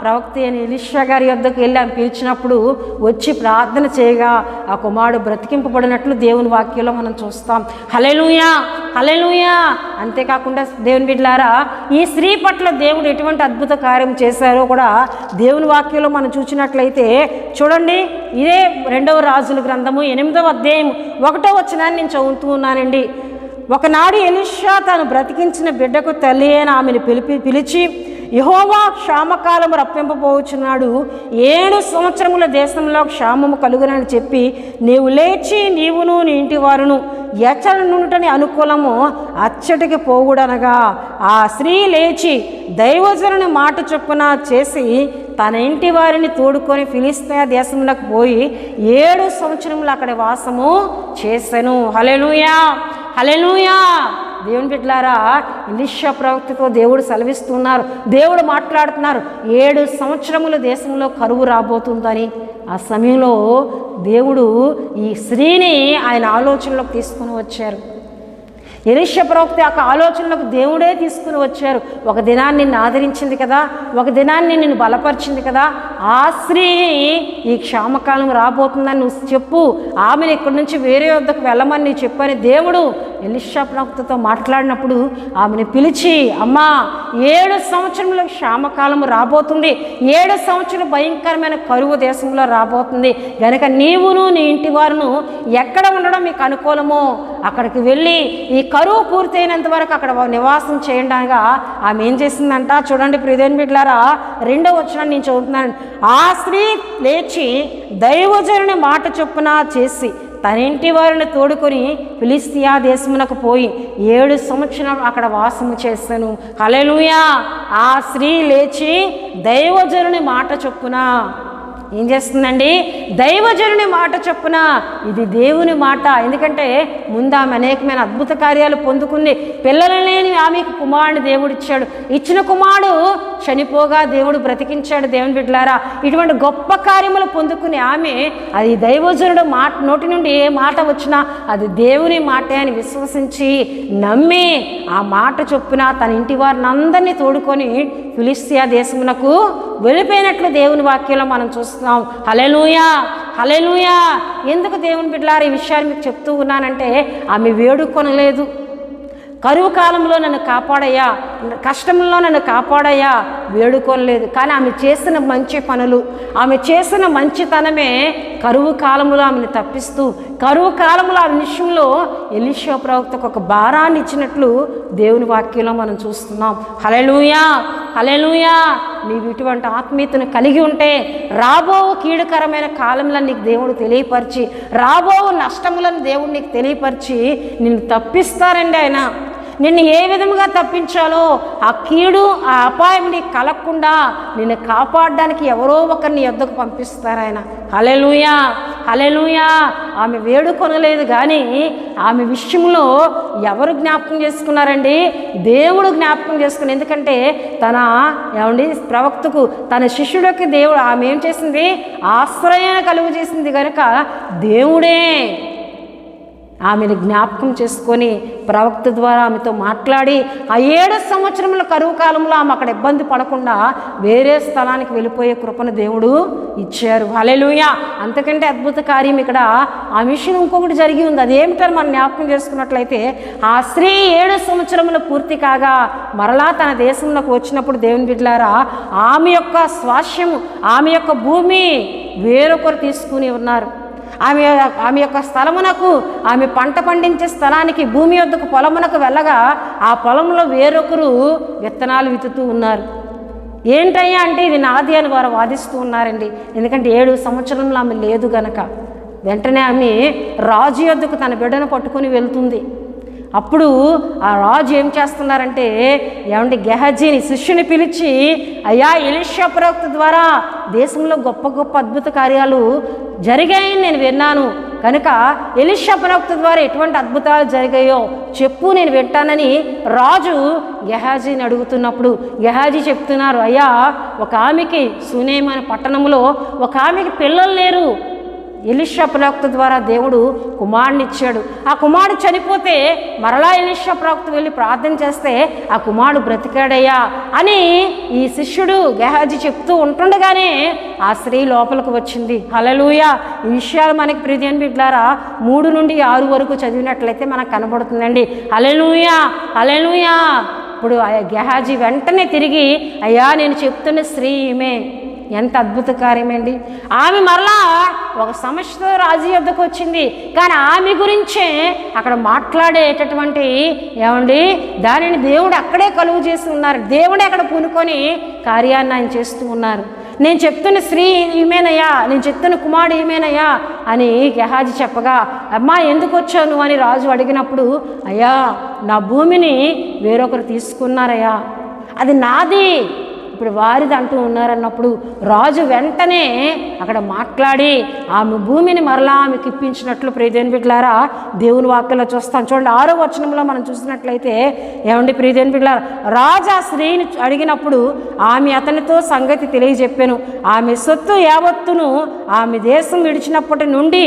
ప్రవక్త అయిన ఎలీషా గారి వద్దకు వెళ్ళి ఆమె పిలిచినప్పుడు వచ్చి ప్రార్థన చేయగా ఆ కుమారుడు బ్రతికింపబడినట్లు దేవుని వాక్యంలో మనం చూస్తాం. హల్లెలూయా, హల్లెలూయా. అంతేకాకుండా దేవుని బిడ్డలారా, ఈ స్త్రీ పట్ల దేవుడు ఎటువంటి అద్భుత కార్యం చేశారో కూడా దేవుని వాక్యంలో మనం చూసినట్లయితే చూడండి. ఇదే 2వ రాజుల గ్రంథము 8వ అధ్యాయం 1వ వచనాన్ని నేను చదువుతూ ఉన్నానండి. ఒకనాడు ఎలీషా తాను బ్రతికించిన బిడ్డకు తల్లి అయిన ఆమెను పిలిచి, యెహోవా క్షామకాలము రప్పింపబోచున్నాడు, 7 సంవత్సరముల దేశంలో క్షామము కలుగునని చెప్పి నీవు లేచి నీవును నీ ఇంటి వారును ఎచ్చట నుండుటని అనుకూలము అచ్చటికి పోగుడనగా ఆ స్త్రీ లేచి దైవజనుని మాట చొప్పున చేసి తన ఇంటి వారిని తోడుకొని ఫిలిష్తీయ దేశమునకు పోయి 7 సంవత్సరములు అక్కడ వాసము చేసెను. హల్లెలూయా, హల్లెలూయా. దేవుని బిడ్డలారా, ఎలీషా ప్రవక్తతో దేవుడు సెలవిస్తున్నారు, దేవుడు మాట్లాడుతున్నారు, 7 సంవత్సరముల దేశంలో కరువు రాబోతుందని. ఆ సమయంలో దేవుడు ఈ స్త్రీని ఆయన ఆలోచనలోకి తీసుకుని వచ్చారు. ఎలీషా ప్రవక్త యొక్క ఆలోచనలకు దేవుడే తీసుకుని వచ్చారు. ఒక దినాన్ని నిన్ను ఆదరించింది కదా, ఒక దినాన్ని నిన్ను బలపరిచింది కదా, ఆ స్త్రీ ఈ క్షామకాలం రాబోతుందని నువ్వు చెప్పు, ఆమెను ఇక్కడి నుంచి వేరే వద్దకు వెళ్ళమని నీ చెప్పని దేవుడు ఎలీషా ప్రవక్తతో మాట్లాడినప్పుడు ఆమెను పిలిచి, అమ్మా 7 సంవత్సరంలో క్షామకాలం రాబోతుంది, 7 సంవత్సరాలు భయంకరమైన కరువు దేశంలో రాబోతుంది కనుక నీవును నీ ఇంటి వారును ఎక్కడ ఉండడం మీకు అనుకూలమో అక్కడికి వెళ్ళి ఈ కరువు పూర్తయినంత వరకు అక్కడ నివాసం చేయడానిగా ఆమె ఏం చేసిందంట. చూడండి ప్రియదేవుని బిడ్డలారా, 2వ వచనాన్ని నేను చదువుతున్నాను. ఆ స్త్రీ లేచి దైవజనుని మాట చొప్పున చేసి తన ఇంటి వారిని తోడుకొని ఫిలిష్తీయ దేశమునకు పోయి 7 సంవత్సరాలు అక్కడ వాసము చేశాను. హల్లెలూయా. ఆ స్త్రీ లేచి దైవజనుని మాట చొప్పున ఏం చేస్తుందండి? దైవజనుని మాట చొప్పున. ఇది దేవుని మాట. ఎందుకంటే ముందు ఆమె అనేకమైన అద్భుత కార్యాలు పొందుకుంది. పిల్లలు లేని ఆమెకు కుమారుని దేవుడిచ్చాడు. ఇచ్చిన కుమారుడు చనిపోగా దేవుడు బ్రతికించాడు. దేవుని బిడ్డలారా, ఇటువంటి గొప్ప కార్యములు పొందుకుని ఆమె అది దైవజనుడు మాట నోటి నుండి ఏ మాట వచ్చినా అది దేవుని మాటే అని విశ్వసించి నమ్మి ఆ మాట చొప్పున తన ఇంటి వారిని అందరినీ తోడుకొని ఫిలిష్తీయ దేశమునకు వెళ్ళిపోయినట్లు దేవుని వాక్యంలో మనం చూస్తున్నాం. హల్లెలూయా, హల్లెలూయా. ఎందుకు దేవుని బిడ్డలారా ఈ విషయాలు మీకు చెప్తూ ఉన్నానంటే ఆమె వేడుకొనలేదు. కరువు కాలంలో నన్ను కాపాడయ్యా, కష్టంలో నన్ను కాపాడయ్యా వేడుకోలేదు. కానీ ఆమె చేసిన మంచి పనులు, ఆమె చేసిన మంచితనమే కరువు కాలంలో ఆమెను తప్పిస్తూ, కరువు కాలంలో ఆమె విషయంలో ఎలీషా ప్రవక్తకు ఒక భారాన్ని ఇచ్చినట్లు దేవుని వాక్యంలో మనం చూస్తున్నాం. హల్లెలూయా, హల్లెలూయా. నీవు ఇటువంటి ఆత్మీయతను కలిగి ఉంటే రాబో కీడుకరమైన కాలంలో నీకు దేవుడు తెలియపరిచి, రాబో నష్టములను దేవుడు నీకు తెలియపరిచి నిన్ను తప్పిస్తారండి. ఆయన నిన్ను ఏ విధముగా తప్పించాలో ఆ కీడు ఆ అపాయం నీకు కలగకుండా నిన్ను కాపాడడానికి ఎవరో ఒకరిని నీ యొద్దకు పంపిస్తారు ఆయన. హల్లెలూయా, హల్లెలూయా. ఆమె వేడుకొనలేదు కానీ ఆమె విషయంలో ఎవరు జ్ఞాపకం చేసుకున్నారండి? దేవుడు జ్ఞాపకం చేసుకుని. ఎందుకంటే ప్రవక్తకు తన శిష్యుడికి దేవుడు ఆమె ఏం చేసింది? ఆశ్రయాన్ని కలుగు చేసింది కనుక దేవుడే ఆమెను జ్ఞాపకం చేసుకొని ప్రవక్త ద్వారా ఆమెతో మాట్లాడి ఆ 7 సంవత్సరముల కరువు కాలంలో ఆమె అక్కడ ఇబ్బంది పడకుండా వేరే స్థలానికి వెళ్ళిపోయే కృపను దేవుడు ఇచ్చారు. హల్లెలూయా. అంతకంటే అద్భుత కార్యం ఇక్కడ ఆ విషయం ఇంకొకటి జరిగి ఉంది. అదేమిటని మనం జ్ఞాపకం చేసుకున్నట్లయితే ఆ స్త్రీ 7 సంవత్సరములు పూర్తి కాగా మరలా తన దేశంలోకి వచ్చినప్పుడు దేవుని బిడ్డలారా ఆమె యొక్క స్వాస్యము, ఆమె యొక్క భూమి వేరొకరు తీసుకుని ఉన్నారు. ఆమె యొక్క స్థలమునకు, ఆమె పంట పండించే స్థలానికి, భూమి యొద్దకు, పొలమునకు వెళ్ళగా ఆ పొలంలో వేరొకరు విత్తనాలు విత్తుతూ ఉన్నారు. ఏంటయ్యా అంటే ఇది నాది అని వారు వాదిస్తూ ఉన్నారండి. ఎందుకంటే 7 సంవత్సరంలో ఆమె లేదు గనక. వెంటనే ఆమె రాజు యొద్దకు తన బిడ్డను పట్టుకొని వెళ్తుంది. అప్పుడు ఆ రాజు ఏం చేస్తున్నారంటే ఏమంటే గెహజీని శిష్యుని పిలిచి, అయ్యా ఎలీషా ప్రవక్త ద్వారా దేశంలో గొప్ప గొప్ప అద్భుత కార్యాలు జరిగాయని నేను విన్నాను కనుక ఎలీషా ప్రవక్త ద్వారా ఎటువంటి అద్భుతాలు జరిగాయో చెప్పు, నేను వింటానని రాజు గెహాజీని అడుగుతున్నప్పుడు గెహాజీ చెప్తున్నారు, అయ్యా ఒక ఆమెకి సునేమ్ అనే పట్టణంలో ఒక ఆమెకి పిల్లలు లేరు. ఎలీషా ప్రవక్త ద్వారా దేవుడు కుమారుని ఇచ్చాడు. ఆ కుమారుడు చనిపోతే మరలా ఎలీషా ప్రవక్త వెళ్ళి ప్రార్థన చేస్తే ఆ కుమారుడు బ్రతికాడయ్యా అని ఈ శిష్యుడు గెహాజీ చెప్తూ ఉంటుండగానే ఆ స్త్రీ లోపలికి వచ్చింది. హల్లెలూయా. ఈ విషయాలు మనకి ప్రియమైన బిడ్డలారా 3 నుండి 6 వరకు చదివినట్లయితే మనకు కనబడుతుందండి. హల్లెలూయా, హల్లెలూయా. ఇప్పుడు గెహాజీ వెంటనే తిరిగి, అయ్యా నేను చెప్తున్న స్త్రీ ఈమె, ఎంత అద్భుత కార్యమండి. ఆమె మరలా ఒక సమస్యతో రాజు యొద్దకు వచ్చింది, కానీ ఆమె గురించే అక్కడ మాట్లాడేటటువంటి ఏమండి దానిని దేవుడు అక్కడే కలుగు చేసి ఉన్నారు. దేవుడే అక్కడ పూనుకొని కార్యాన్ని ఆయన చేస్తూ ఉన్నారు. నేను చెప్తున్న స్త్రీ ఈమెనయ్యా, నేను చెప్తున్న కుమారుడు ఈమెనయ్యా అని గెహాజీ చెప్పగా, అమ్మా ఎందుకు వచ్చావు నువ్వు అని రాజు అడిగినప్పుడు, అయ్యా నా భూమిని వేరొకరు తీసుకున్నారయ్యా, అది నాది, ఇప్పుడు వారిది అంటూ ఉన్నారన్నప్పుడు రాజు వెంటనే అక్కడ మాట్లాడి ఆమె భూమిని మరలా ఆమెకి ఇప్పించినట్లు ప్రియదేవుని బిడ్డలారా దేవుని వాక్యంలో చూస్తాం. చూడండి 6వ వచనంలో మనం చూసినట్లయితే ఏమండి ప్రియదేవుని బిడ్డలారా, రాజు ఆ స్త్రీని అడిగినప్పుడు ఆమె అతనితో సంగతి తెలియజెప్పాను. ఆమె సొత్తు యావత్తును ఆమె దేశం విడిచినప్పటి నుండి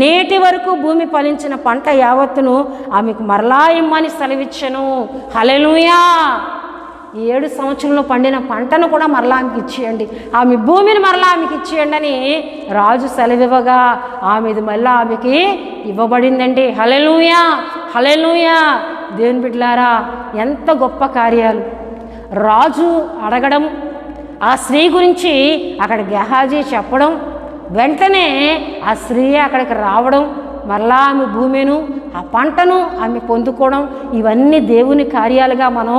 నేటి వరకు భూమి ఫలించిన పంట యావత్తును ఆమెకు మరలా ఇమ్మని సెలవిచ్చెను. హల్లెలూయా. ఈ 7 సంవత్సరంలో పండిన పంటను కూడా మరలా ఆమెకి ఇచ్చేయండి, ఆమె భూమిని మరలా ఆమెకి ఇచ్చేయండి అని రాజు సెలవివ్వగా ఆమెది మళ్ళీ ఆమెకి ఇవ్వబడిందండి. హల్లెలూయా, హల్లెలూయా. దేవుని బిడ్డలారా ఎంత గొప్ప కార్యాలు. రాజు అడగడం, ఆ స్త్రీ గురించి అక్కడ గెహాజీ చెప్పడం, వెంటనే ఆ స్త్రీ అక్కడికి రావడం, మరలా ఆమె భూమిను ఆ పంటను ఆమె పొందుకోవడం, ఇవన్నీ దేవుని కార్యాలుగా మనం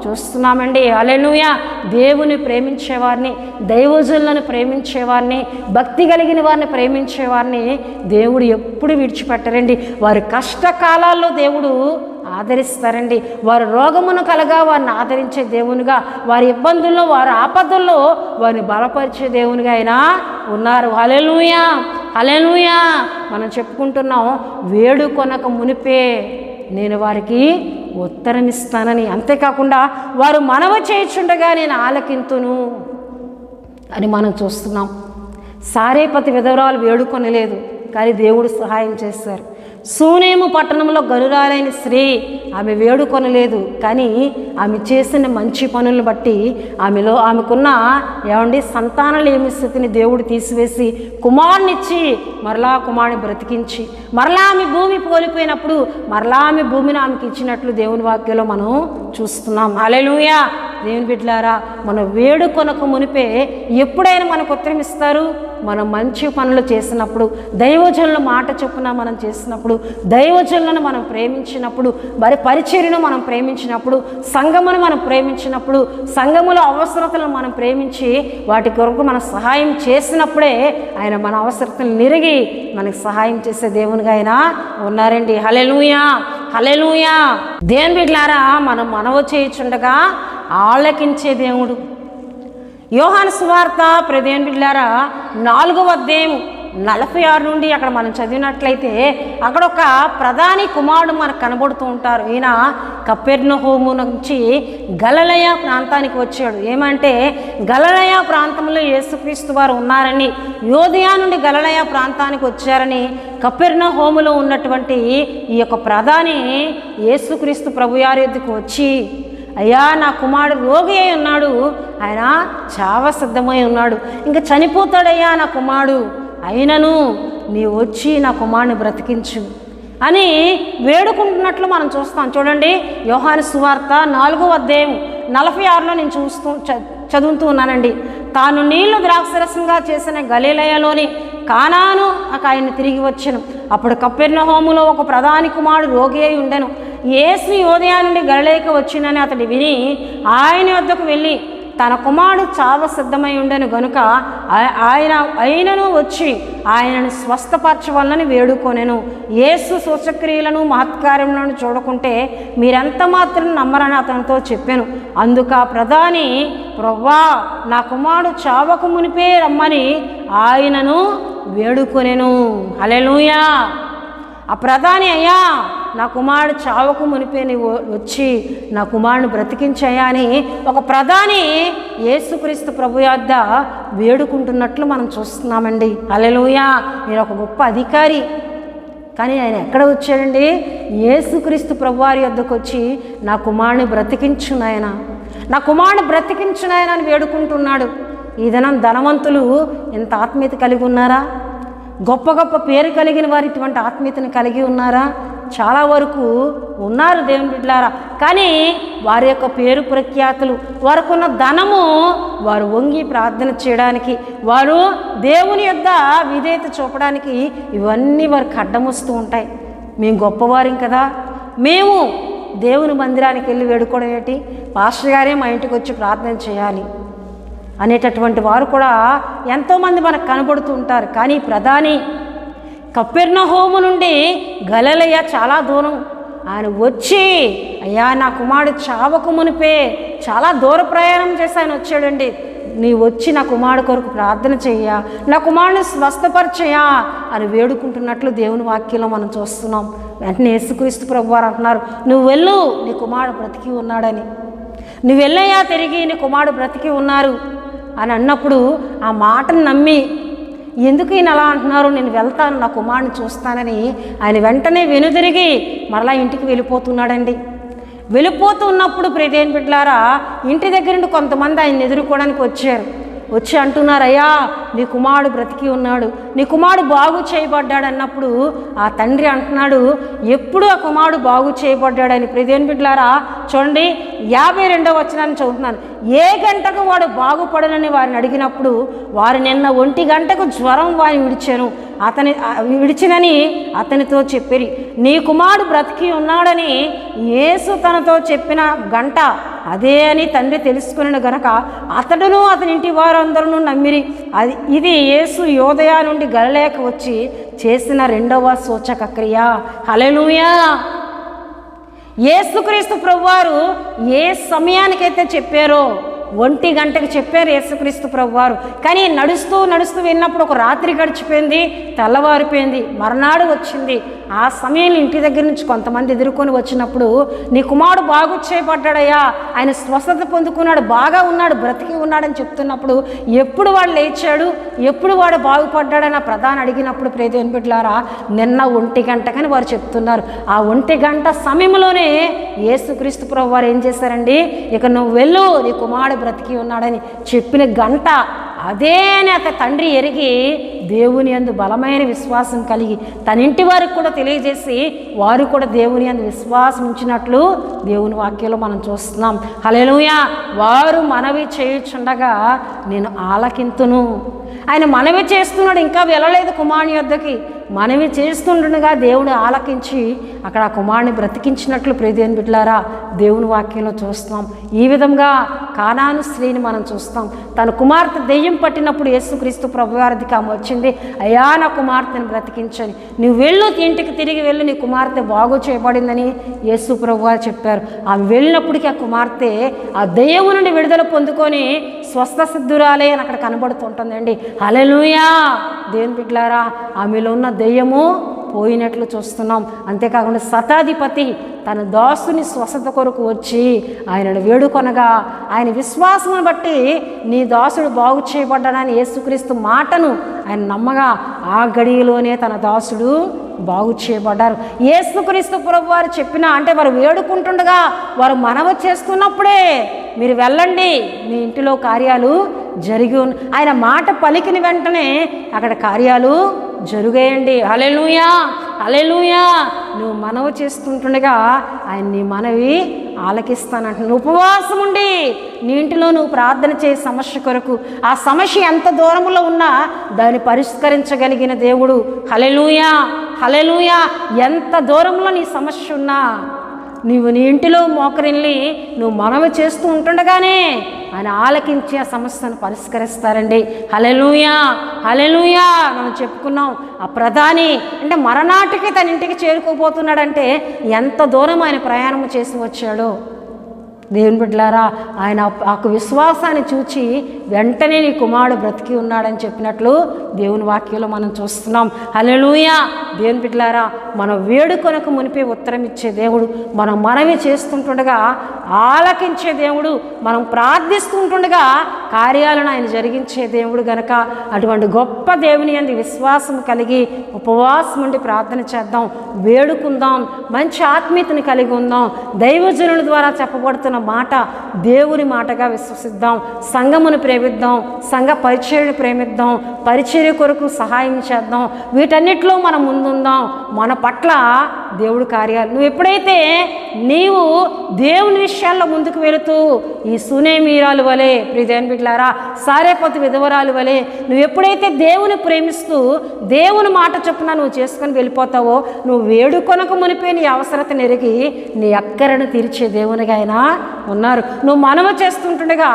చూస్తున్నామండి. హల్లెలూయా. దేవుని ప్రేమించేవారిని, దైవజనులను ప్రేమించేవారిని, భక్తి కలిగిన వారిని ప్రేమించేవారిని దేవుడు ఎప్పుడు విడిచిపెట్టరండి. వారి కష్టకాలాల్లో దేవుడు ఆదరిస్తారండి. వారి రోగమును కలగా వారిని ఆదరించే దేవునిగా, వారి ఇబ్బందుల్లో, వారి ఆపదల్లో వారిని బలపరిచే దేవునిగా ఆయన ఉన్నారు. హల్లెలూయా, హల్లెలూయా. మనం చెప్పుకుంటున్నాం, వేడుకొనక మునిపే నేను వారికి ఉత్తరం ఇస్తానని, అంతేకాకుండా వారు మనవి చేయుచుండగా నేను ఆలకింతును అని మనం చూస్తున్నాం. సారేపతి విధవరాలు వేడుకొనలేదు, కానీ దేవుడు సహాయం చేశారు. సూనేము పట్టణంలో గనురాలైన స్త్రీ ఆమె వేడుకొనలేదు, కానీ ఆమె చేసిన మంచి పనులను బట్టి ఆమెకున్న ఏమండి సంతానలేమి స్థితిని దేవుడు తీసివేసి కుమారునిచ్చి మరలా కుమారుని బ్రతికించి మరలా ఆమె భూమి కోల్పోయినప్పుడు మరలా ఆమె భూమిని ఆమెకి ఇచ్చినట్లు దేవుని వాక్యంలో మనం చూస్తున్నాం. హల్లెలూయా. దేవుని బిడ్డలారా, మనం వేడుకొనక మునిపే ఎప్పుడైనా మనకు ఉత్తరం ఇస్తారు. మనం మంచి పనులు చేసినప్పుడు, దైవజనుల మాట చొప్పున మనం చేసినప్పుడు, దైవజనులను మనం ప్రేమించినప్పుడు, మరి పరిచర్యను మనం ప్రేమించినప్పుడు, సంఘమును మనం ప్రేమించినప్పుడు, సంఘముల అవసరతలను మనం ప్రేమించి వాటి కొరకు మనం సహాయం చేసినప్పుడే ఆయన మన అవసరతలు నిరిగి మనకు సహాయం చేసే దేవునిగా ఆయన ఉన్నారండి. హల్లెలూయా, హల్లెలూయా. దేవుని బిడ్డలారా, మనం మనవి చేయుచుండగా ఆలకించే దేవుడు. యోహాను సువార్త దేవుని బిడ్డలారా 4వ అధ్యాయం 46 నుండి అక్కడ మనం చదివినట్లయితే అక్కడ ఒక ప్రధాని కుమారుడు మనకు కనబడుతూ ఉంటారు. ఈయన కపెర్నహూము నుంచి గలిలయ ప్రాంతానికి వచ్చాడు. ఏమంటే గలిలయ ప్రాంతంలో యేసుక్రీస్తు వారు ఉన్నారని, యోదయ నుండి గలిలయ ప్రాంతానికి వచ్చారని కపెర్నహూములో ఉన్నటువంటి ఈ యొక్క ప్రధాని యేసుక్రీస్తు ప్రభువారి యొద్దకు వచ్చి, అయ్యా నా కుమారుడు రోగి అయి ఉన్నాడు, ఆయన చావ సిద్ధమై ఉన్నాడు, ఇంకా చనిపోతాడయ్యా నా కుమారుడు, అయినను నీ వచ్చి నా కుమారుని బ్రతికించు అని వేడుకుంటున్నట్లు మనం చూస్తాం. చూడండి, యోహాను సువార్త 4వ అధ్యాయం 46లో నేను చదువుతూ ఉన్నానండి. తాను నీళ్లు ద్రాక్షరసంగా చేసిన గలిలయలోని కానాను ఆయన తిరిగి వచ్చెను. అప్పుడు కపెర్నహూములో ఒక ప్రధాని కుమారుడు రోగి అయి ఉండెను. యేసు యోదయ నుండి గలిలయకు వచ్చినని అతడు విని ఆయన వద్దకు వెళ్ళి తన కుమారుడు చావ సిద్ధమై ఉండెను గనుక ఆయనను వచ్చి ఆయనను స్వస్థపరచవలనని వేడుకొనెను. యేసు సూచక్రియలను మహత్కార్యములను చూడకుంటే మీరెంత మాత్రం నమ్మరని అతనితో చెప్పాను. అందుక ప్రధాని, ప్రభువా నా కుమారుడు చావకు మునిపే రమ్మని ఆయనను వేడుకొనెను. హల్లెలూయా. ఆ ప్రధాని, అయ్యా నా కుమారుడు చావకు మునిపే నీవు వచ్చి నా కుమారుని బ్రతికించయ్యా అని ఒక ప్రధాని యేసుక్రీస్తు ప్రభు యొద్ద వేడుకుంటున్నట్లు మనం చూస్తున్నామండి. హల్లెలూయా. నేను ఒక గొప్ప అధికారి, కానీ ఆయన ఎక్కడ వచ్చాడండి? యేసుక్రీస్తు ప్రభువారి యొద్దకు వచ్చి నా కుమారుని బ్రతికించు నాయన, నా కుమారుని బ్రతికించు నాయన అని వేడుకుంటున్నాడు. ఈ దినం ధనవంతులు ఎంత ఆత్మీయత కలిగి ఉన్నారా? గొప్ప గొప్ప పేరు కలిగిన వారు ఇటువంటి ఆత్మీయతను కలిగి ఉన్నారా? చాలా వరకు ఉన్నారు దేవుని బిడ్డలారా. కానీ వారి యొక్క పేరు ప్రఖ్యాతులు, వారికున్న ధనము వారు వంగి ప్రార్థన చేయడానికి, వారు దేవుని యొద్ద విధేయత చూపడానికి ఇవన్నీ వారికి అడ్డం వస్తూ ఉంటాయి. మేము గొప్పవారం కదా, మేము దేవుని మందిరానికి వెళ్ళి వేడుకోవడం ఏంటి, పాస్టర్ గారే మా ఇంటికి వచ్చి ప్రార్థన చేయాలి అనేటటువంటి వారు కూడా ఎంతోమంది మనకు కనబడుతూ ఉంటారు. కానీ ప్రధాని కపెర్నహూము నుండి గలిలయ చాలా దూరం, ఆయన వచ్చి అయ్యా నా కుమారుడు చావకు మునిపే చాలా దూర ప్రయాణం చేసి ఆయన వచ్చాడండి. నీ వచ్చి నా కుమారుడు కొరకు ప్రార్థన చెయ్యా, నా కుమారుడిని స్వస్థపరిచయా అని వేడుకుంటున్నట్లు దేవుని వాక్యంలో మనం చూస్తున్నాం. వెంటనే యేసుక్రీస్తు ప్రభువారు అంటున్నారు, నువ్వు వెళ్ళు, నీ కుమారుడు బ్రతికి ఉన్నాడని. నువ్వు వెళ్ళయ్యా తిరిగి, నీ కుమారుడు బ్రతికి ఉన్నారు అని అన్నప్పుడు ఆ మాటను నమ్మి, ఎందుకు ఈయన అలా అంటున్నారు, నేను వెళ్తాను నా కుమారుని చూస్తానని ఆయన వెంటనే వెనుదిరిగి మరలా ఇంటికి వెళ్ళిపోతున్నాడండి. వెళ్ళిపోతూ ఉన్నప్పుడు ప్రియదేవుని బిడ్డలారా, ఇంటి దగ్గర నుండి కొంతమంది ఆయన ఎదుర్కోవడానికి వచ్చి అంటున్నారు, అయ్యా నీ కుమారుడు బ్రతికి ఉన్నాడు, నీ కుమారుడు బాగు చేయబడ్డాడు అన్నప్పుడు ఆ తండ్రి అంటున్నాడు, ఎప్పుడు ఆ కుమారుడు బాగు చేయబడ్డాడని. ప్రియదేవుని బిడ్డలారా చూడండి, 52వ వచనాన్ని చదువుతున్నాను. ఏ గంటకు వాడు బాగుపడనని వారిని అడిగినప్పుడు వారు నిన్న 1 గంటకు జ్వరం వారిని విడిచినని అతనితో చెప్పిరి. నీ కుమారుడు బ్రతికి ఉన్నాడని యేసు తనతో చెప్పిన గంట అదే అని తండ్రి తెలుసుకుని గనక అతడును అతని ఇంటి వారందరూ నమ్మిరి. ఇది యేసు యోదయ నుండి గలిలయకు వచ్చి చేసిన 2వ సూచక క్రియ. హల్లెలూయా. యేసుక్రీస్తు ప్రభువారు ఏ సమయానికైతే చెప్పారో 1 గంటకు చెప్పారు యేసుక్రీస్తు ప్రభువారు. కానీ నడుస్తూ వెళ్ళినప్పుడు ఒక రాత్రి గడిచిపోయింది, తెల్లవారిపోయింది, మర్నాడు వచ్చింది. ఆ సమయంలో ఇంటి దగ్గర నుంచి కొంతమంది ఎదుర్కొని వచ్చినప్పుడు నీ కుమారుడు బాగు చేయబడ్డాడయ్యా, ఆయన స్వస్థత పొందుకున్నాడు, బాగా ఉన్నాడు, బ్రతికి ఉన్నాడని చెప్తున్నప్పుడు ఎప్పుడు వాడు లేచాడు, ఎప్పుడు వాడు బాగుపడ్డాడని ఆ ప్రధాని అడిగినప్పుడు ప్రియదేవుని బిడ్డలారా నిన్న 1 గంటకని వారు చెప్తున్నారు. ఆ 1 గంట సమయంలోనే యేసుక్రీస్తు ప్రభువారు ఏం చేశారండి, ఇక నువ్వు వెళ్ళు, నీ కుమారుడు బ్రతికి ఉన్నాడని చెప్పిన గంట అదే అని అతని తండ్రి ఎరిగి దేవుని యందు బలమైన విశ్వాసం కలిగి తన ఇంటి వారికి కూడా తెలియజేసి వారు కూడా దేవుని యందు విశ్వాసం ఉంచినట్లు దేవుని వాక్యంలో మనం చూస్తున్నాం. హల్లెలూయా. వారు మనవి చేయుచుండగా నేను ఆలకింతును. ఆయన మనవి చేస్తున్నాడు, ఇంకా వెళ్ళలేదు కుమారుని యొద్దకి. మనవి చేస్తుండగా దేవుడు ఆలకించి అక్కడ ఆ కుమారుని బ్రతికించినట్లు ప్రియదేవుని బిడ్డలారా దేవుని వాక్యంలో చూస్తాం. ఈ విధంగా కానాను స్త్రీని మనం చూస్తాం. తన కుమార్తె దెయ్యం పట్టినప్పుడు యేసుక్రీస్తు ప్రభువారికి ఆమె వచ్చింది, అయ్యా నా కుమార్తెను బ్రతికించని. నువ్వు వెళ్ళు, ఇంటికి తిరిగి వెళ్ళు, నీ కుమార్తె బాగు చేయబడిందని యేసు ప్రభువారు చెప్పారు. ఆమె వెళ్ళినప్పటికీ ఆ కుమార్తె ఆ దెయ్యం నుండి విడుదల పొందుకొని స్వస్థ సిద్ధురాలే అని అక్కడ కనబడుతుంటుందండి. హల్లెలూయా. దేవుని బిడ్డలారా, ఆమెలో ఉన్న దెయ్యము పోయినట్లు చూస్తున్నాం. అంతేకాకుండా శతాధిపతి తన దాసుని స్వస్థత కొరకు వచ్చి ఆయనను వేడుకొనగా ఆయన విశ్వాసమును బట్టి నీ దాసుడు బాగు చేయబడ్డాడని యేసుక్రీస్తు మాటను ఆయన నమ్మగా ఆ గడియలోనే తన దాసుడు బాగు చేయబడ్డారు. యేసుక్రీస్తు ప్రభు వారు చెప్పిన, అంటే వారు వేడుకుంటుండగా వారు మనవి చేస్తున్నప్పుడే మీరు వెళ్ళండి, మీ ఇంటిలో కార్యాలు జరిగి ఆయన మాట పలికిన వెంటనే అక్కడ కార్యాలు జరుగేయండి. హల్లెలూయా, హల్లెలూయా. నువ్వు మనవి చేస్తుంటుండగా ఆయన నీ మనవి ఆలకిస్తానంట. నువ్వు ఉపవాసం ఉండి నీ ఇంటిలో నువ్వు ప్రార్థన చేసే సమస్య కొరకు, ఆ సమస్య ఎంత దూరంలో ఉన్నా దాన్ని పరిష్కరించగలిగిన దేవుడు. హల్లెలూయా, హల్లెలూయా. ఎంత దూరంలో నీ సమస్య ఉన్నా నీవు నీ ఇంటిలో మోకరిల్లి నువ్వు మనవి చేస్తూ ఉంటుండగానే ఆయన ఆలకించి ఆ సమస్యను పరిష్కరిస్తారండి. హల్లెలూయా, హల్లెలూయా. మనం చెప్పుకున్నాం, ఆ ప్రధాని అంటే మరనాటికి తన ఇంటికి చేరుకోబోతున్నాడంటే ఎంత దూరం ఆయన ప్రయాణం చేసి వచ్చాడో. దేవుని బిడ్డలారా, ఆయన ఆ విశ్వాసాన్ని చూచి వెంటనే నీ కుమారుడు బ్రతికి ఉన్నాడని చెప్పినట్లు దేవుని వాక్యంలో మనం చూస్తున్నాం. హల్లెలూయా. దేవుని బిడ్డలారా, మనం వేడుకొనకు మునిపే ఉత్తరం ఇచ్చే దేవుడు, మనం మనవి చేస్తుంటుండగా ఆలకించే దేవుడు, మనం ప్రార్థిస్తుంటుండగా కార్యాలను ఆయన జరిగించే దేవుడు గనక అటువంటి గొప్ప దేవుని యందు విశ్వాసం కలిగి ఉపవాసం ఉండి ప్రార్థన చేద్దాం, వేడుకుందాం, మంచి ఆత్మీయతను కలిగి ఉందాం. దైవజనుల ద్వారా చెప్పబడుతున్న మాట దేవుని మాటగా విశ్వసిద్దాం. సంఘమును ప్రేమిద్దాం, సంఘ పరిచర్యను ప్రేమిద్దాం, పరిచర్య కొరకు సహాయం చేద్దాం. వీటన్నిటిలో మనం ముందుందాం. మన పట్ల దేవుడు కార్యాలు నువ్వు ఎప్పుడైతే నీవు దేవుని విషయాల్లో ముందుకు వెళుతూ ఈ సునేమీరాలు వలె, ప్రియదేవుని బిడ్డలారా, సారేపతు విధవరాలు వలె నువ్వు ఎప్పుడైతే దేవుని ప్రేమిస్తూ దేవుని మాట చొప్పున నువ్వు చేసుకొని వెళ్ళిపోతావో, నువ్వు వేడుకొనకు మునిపే నీ అవసరత నెరిగి నీ అక్కరను తీర్చే దేవునిగా ఆయన ఉన్నారు. నువ్వు మనవ చేస్తుంటుండగా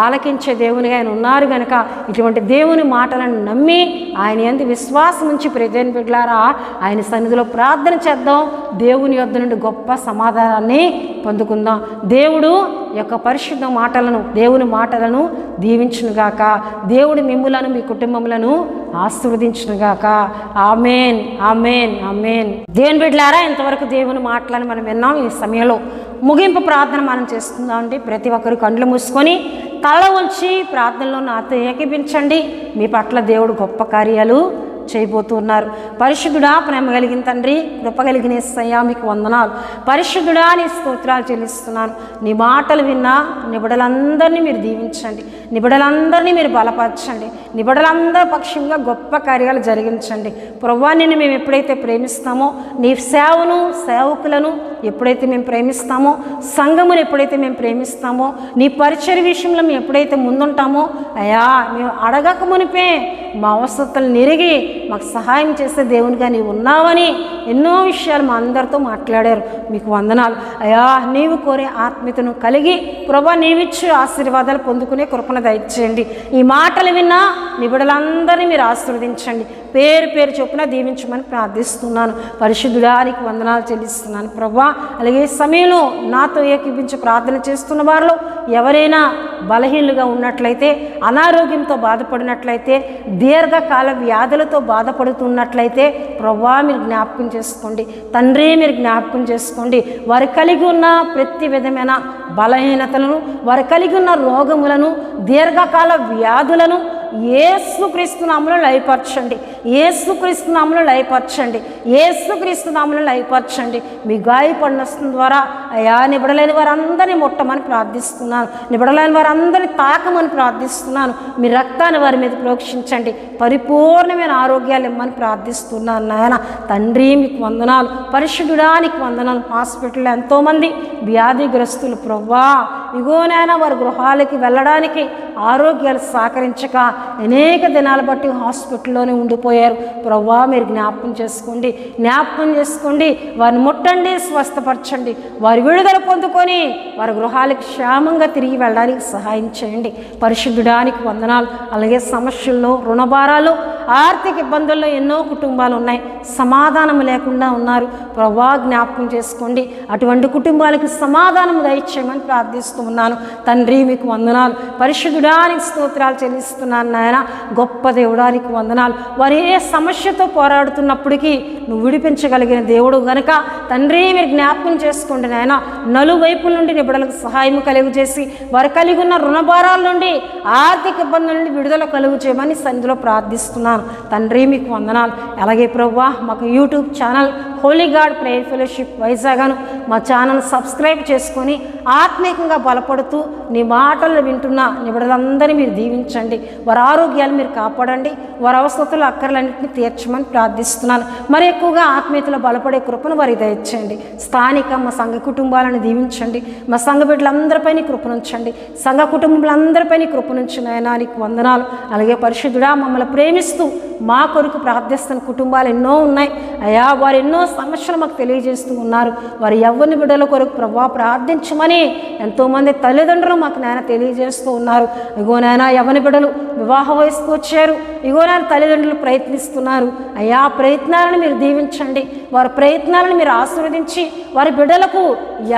ఆలకించే దేవునిగా ఆయన ఉన్నారు కనుక ఇటువంటి దేవుని మాటలను నమ్మి ఆయన యందు విశ్వాసం ఉంచి ప్రియదేవుని బిడ్డలారా ఆయన సన్నిధిలో ప్రార్థన చేద్దాం. దేవుని యొద్ద నుండి గొప్ప సమాధానాన్ని పొందుకుందాం. దేవుడు యొక్క పరిశుద్ధ మాటలను, దేవుని మాటలను దీవించునుగాక. దేవుడు మిమ్ములను మీ కుటుంబములను ఆశీర్వదించునుగాక. ఆమేన్, ఆమేన్, ఆమేన్. దేవుని బిడ్డలారా, ఇంతవరకు దేవుని మాటలను మనం విన్నాం. ఈ సమయంలో ముగింపు ప్రార్థన మనం చేస్తుందామండి. ప్రతి ఒక్కరు కళ్ళు మూసుకొని తల ఉంచి ప్రార్థనలో నాతో ఏకీభించండి. మీ పట్ల దేవుడు గొప్ప కార్యాలు చేయబోతున్నారు. పరిశుద్ధుడా, ప్రేమ కలిగిన తండ్రి, కృప కలిగిన యేసయ్యా మీకు వందనాలు. పరిశుద్ధుడా, నీ స్తోత్రాలు చెల్లిస్తున్నాను. నీ మాటలు విన్నా నిబిడలందరినీ మీరు దీవించండి, నిబిడలందరినీ మీరు బలపరచండి, నిబిడలందరి పక్షంగా గొప్ప కార్యాలు జరిగించండి. ప్రభువా, నిన్ను మేము ఎప్పుడైతే ప్రేమిస్తామో, నీ సేవను, సేవకులను ఎప్పుడైతే మేము ప్రేమిస్తామో, సంఘమును ఎప్పుడైతే మేము ప్రేమిస్తామో, నీ పరిచర్య విషయంలో మేము ఎప్పుడైతే ముందుంటామో, అయ్యా మేము అడగక మునిపే మా అవసరతలు నెరిగి మాకు సహాయం చేసే దేవునిగా నీవు ఉన్నావని ఎన్నో విషయాలు మా అందరితో మాట్లాడారు. మీకు వందనాలు అయ్యా. నీవు కోరే ఆత్మీయతను కలిగి ప్రభా నీవిచ్చే ఆశీర్వాదాలు పొందుకునే కృపను దయచేయండి. ఈ మాటలు విన్నా నిబిడలందరినీ మీరు ఆశీర్వదించండి. పేరు పేరు చొప్పున దీవించమని ప్రార్థిస్తున్నాను. పరిశుద్ధుడానికి వందనాలు చెల్లిస్తున్నాను ప్రభా. అలాగే సమయంలో నాతో ఏకీపించి ప్రార్థన చేస్తున్న వారిలో ఎవరైనా బలహీనులుగా ఉన్నట్లయితే, అనారోగ్యంతో బాధపడినట్లయితే, దీర్ఘకాల వ్యాధులతో బాధపడుతున్నట్లయితే ప్రభా మీరు జ్ఞాపకం చేసుకోండి. తండ్రి మీరు జ్ఞాపకం చేసుకోండి. వారు కలిగి ఉన్న ప్రతి విధమైన బలహీనతలను, వారు కలిగి ఉన్న రోగములను, దీర్ఘకాల వ్యాధులను యేసుక్రీస్తు నామములో లయపరచండి, యేసుక్రీస్తు నామములో లయపరచండి, యేసుక్రీస్తు నామములో లయపరచండి. మీ గాయపడిన ద్వారా అయ్యా నిబడలేని వారందరినీ ముట్టమని ప్రార్థిస్తున్నాను, నిబడలేని వారందరినీ తాకమని ప్రార్థిస్తున్నాను. మీ రక్తాన్ని వారి మీద ప్రోక్షించండి, పరిపూర్ణమైన ఆరోగ్యాలు ఇమ్మని ప్రార్థిస్తున్నాను. నాయన తండ్రి మీకు వందనాలు. పరిశుద్ధుడానికి వందనాలు. హాస్పిటల్లో ఎంతోమంది వ్యాధిగ్రస్తులు ప్రభా, ఇగో నాయన వారి గృహాలకి వెళ్ళడానికి ఆరోగ్యాలు సహకరించక అనేక దినాలు బట్టి హాస్పిటల్లోనే ఉండిపోయారు. ప్రభా మీరు జ్ఞాపకం చేసుకోండి, జ్ఞాపకం చేసుకోండి. వారిని ముట్టండి, స్వస్థపరచండి. వారి విడుదల పొందుకొని వారి గృహాలకు క్షేమంగా తిరిగి వెళ్ళడానికి సహాయం చేయండి. పరిశుద్ధుడానికి వందనాలు. అలాగే సమస్యల్లో, రుణభారాలు, ఆర్థిక ఇబ్బందుల్లో ఎన్నో కుటుంబాలు ఉన్నాయి, సమాధానం లేకుండా ఉన్నారు. ప్రభువా జ్ఞాపకం చేసుకోండి, అటువంటి కుటుంబాలకు సమాధానం దయచేయమని ప్రార్థిస్తూ ఉన్నాను. తండ్రి మీకు వందనాలు, పరిశుద్ధుడానికి స్తోత్రాలు చెల్లిస్తున్నాను నాయన. గొప్ప దేవుడానికి వందనాలు. వారు ఏ సమస్యతో పోరాడుతున్నప్పటికీ నువ్వు విడిపించగలిగిన దేవుడు గనుక తండ్రి మీరు జ్ఞాపకం చేసుకోండి నాయన. నలువైపుల నుండి నీ బిడ్డలకు సహాయం కలుగు చేసి వారు కలిగి ఉన్న రుణభారాల నుండి ఆర్థిక ఇబ్బందుల నుండి విడుదల కలుగు చేయమని సన్నిధిలో ప్రార్థిస్తున్నాను. తండ్రి మీకు వందనాలు. అలాగే ప్రభువా మాకు YouTube channel holy God prayer fellowship వైజాగ్ను మా ఛానల్ సబ్స్క్రైబ్ చేసుకొని ఆత్మీయంగా బలపడుతూ నీ మాటలు వింటున్న నీ బిడ్డలందరినీ మీరు దీవించండి. వారి ఆరోగ్యాలు మీరు కాపాడండి, వారి అవసరతలు అక్కర్లన్నింటినీ తీర్చమని ప్రార్థిస్తున్నాను. మరి ఎక్కువగా ఆత్మీయతలో బలపడే కృపను వారికి దయచేయండి. స్థానిక మా సంఘ కుటుంబాలను దీవించండి. మా సంఘ బిడ్డలందరిపై నీ కృపనుంచండి. సంఘ కుటుంబాలందరిపై నీ కృపనుంచి నాయనా నీకు వందనాలు. అలాగే పరిశుద్ధుడా మమ్మల్ని ప్రేమిస్తూ మా కొరకు ప్రార్థిస్తున్న కుటుంబాలు ఎన్నో ఉన్నాయి అయ్యా. వారు ఎన్నో సమస్యలు మాకు తెలియజేస్తూ ఉన్నారు. వారు ఎవరిని బిడ్డల కొరకు ప్రభువా ప్రార్థించమని ఎంతోమంది తల్లిదండ్రులు మాకు నాయన తెలియజేస్తూ ఉన్నారు. ఇగో నాయన ఎవరి బిడ్డలు వివాహ వయసుకు వచ్చారు, ఇగో నాయన తల్లిదండ్రులు ప్రయత్నిస్తున్నారు అయ్యా. ప్రయత్నాలను మీరు దీవించండి, వారి ప్రయత్నాలను మీరు ఆశీర్వదించి వారి బిడ్డలకు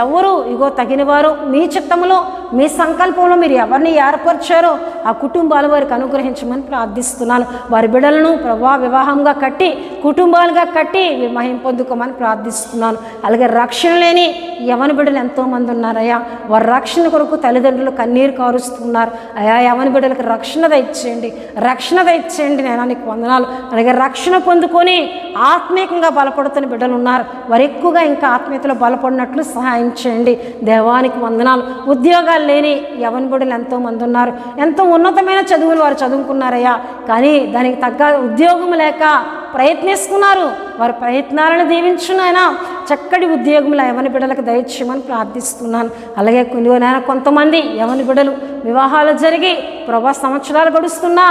ఎవరు ఇగో తగినవారో మీ చిత్తములో మీ సంకల్పంలో మీరు ఎవరిని ఏర్పరిచారో ఆ కుటుంబాలు వారికి అనుగ్రహించమని ప్రార్థిస్తున్నాను. వారి బిడ్డలను ప్రభువా వివాహంగా కట్టి కుటుంబాలుగా కట్టి మీరు మహిమ పొందుకోమని ప్రార్థిస్తున్నాను. అలాగే రక్షణ లేని యవన బిడ్డలు ఎంతోమంది ఉన్నారయ్యా. వారి రక్షణ కొరకు తల్లిదండ్రులు కన్నీరు కారుస్తున్నారు అయ్యా. యవన బిడ్డలకు రక్షణ దయచేయండి, రక్షణ దయచేయండి నేను నీకు వందనాలు. అలాగే రక్షణ పొందుకొని ఆత్మీయంగా బలపడుతున్న బిడ్డలు ఉన్నారు. వారు ఎక్కువగా ఇంకా ఆత్మీయతలో బలపడినట్లు సహాయం చేయండి. దేవానికి వందనాలు. ఉద్యోగాలు లేని యవన బిడ్డలు ఎంతోమంది ఉన్నారు. ఎంతో ఉన్నతమైన చదువులు వారు చదువుకున్నారయ్యా, కానీ దానికి తగ్గ ఉద్యోగం లేక ప్రయత్నిస్తున్నారు. వారి ప్రయత్నాలను దీవించునైనా చక్కటి ఉద్యోగములు యవని బిడ్డలకు దయచేయమని ప్రార్థిస్తున్నాను. అలాగే కొంతమంది యవని బిడ్డలు వివాహాలు జరిగి ప్రభా సంవత్సరాలు గడుస్తున్నా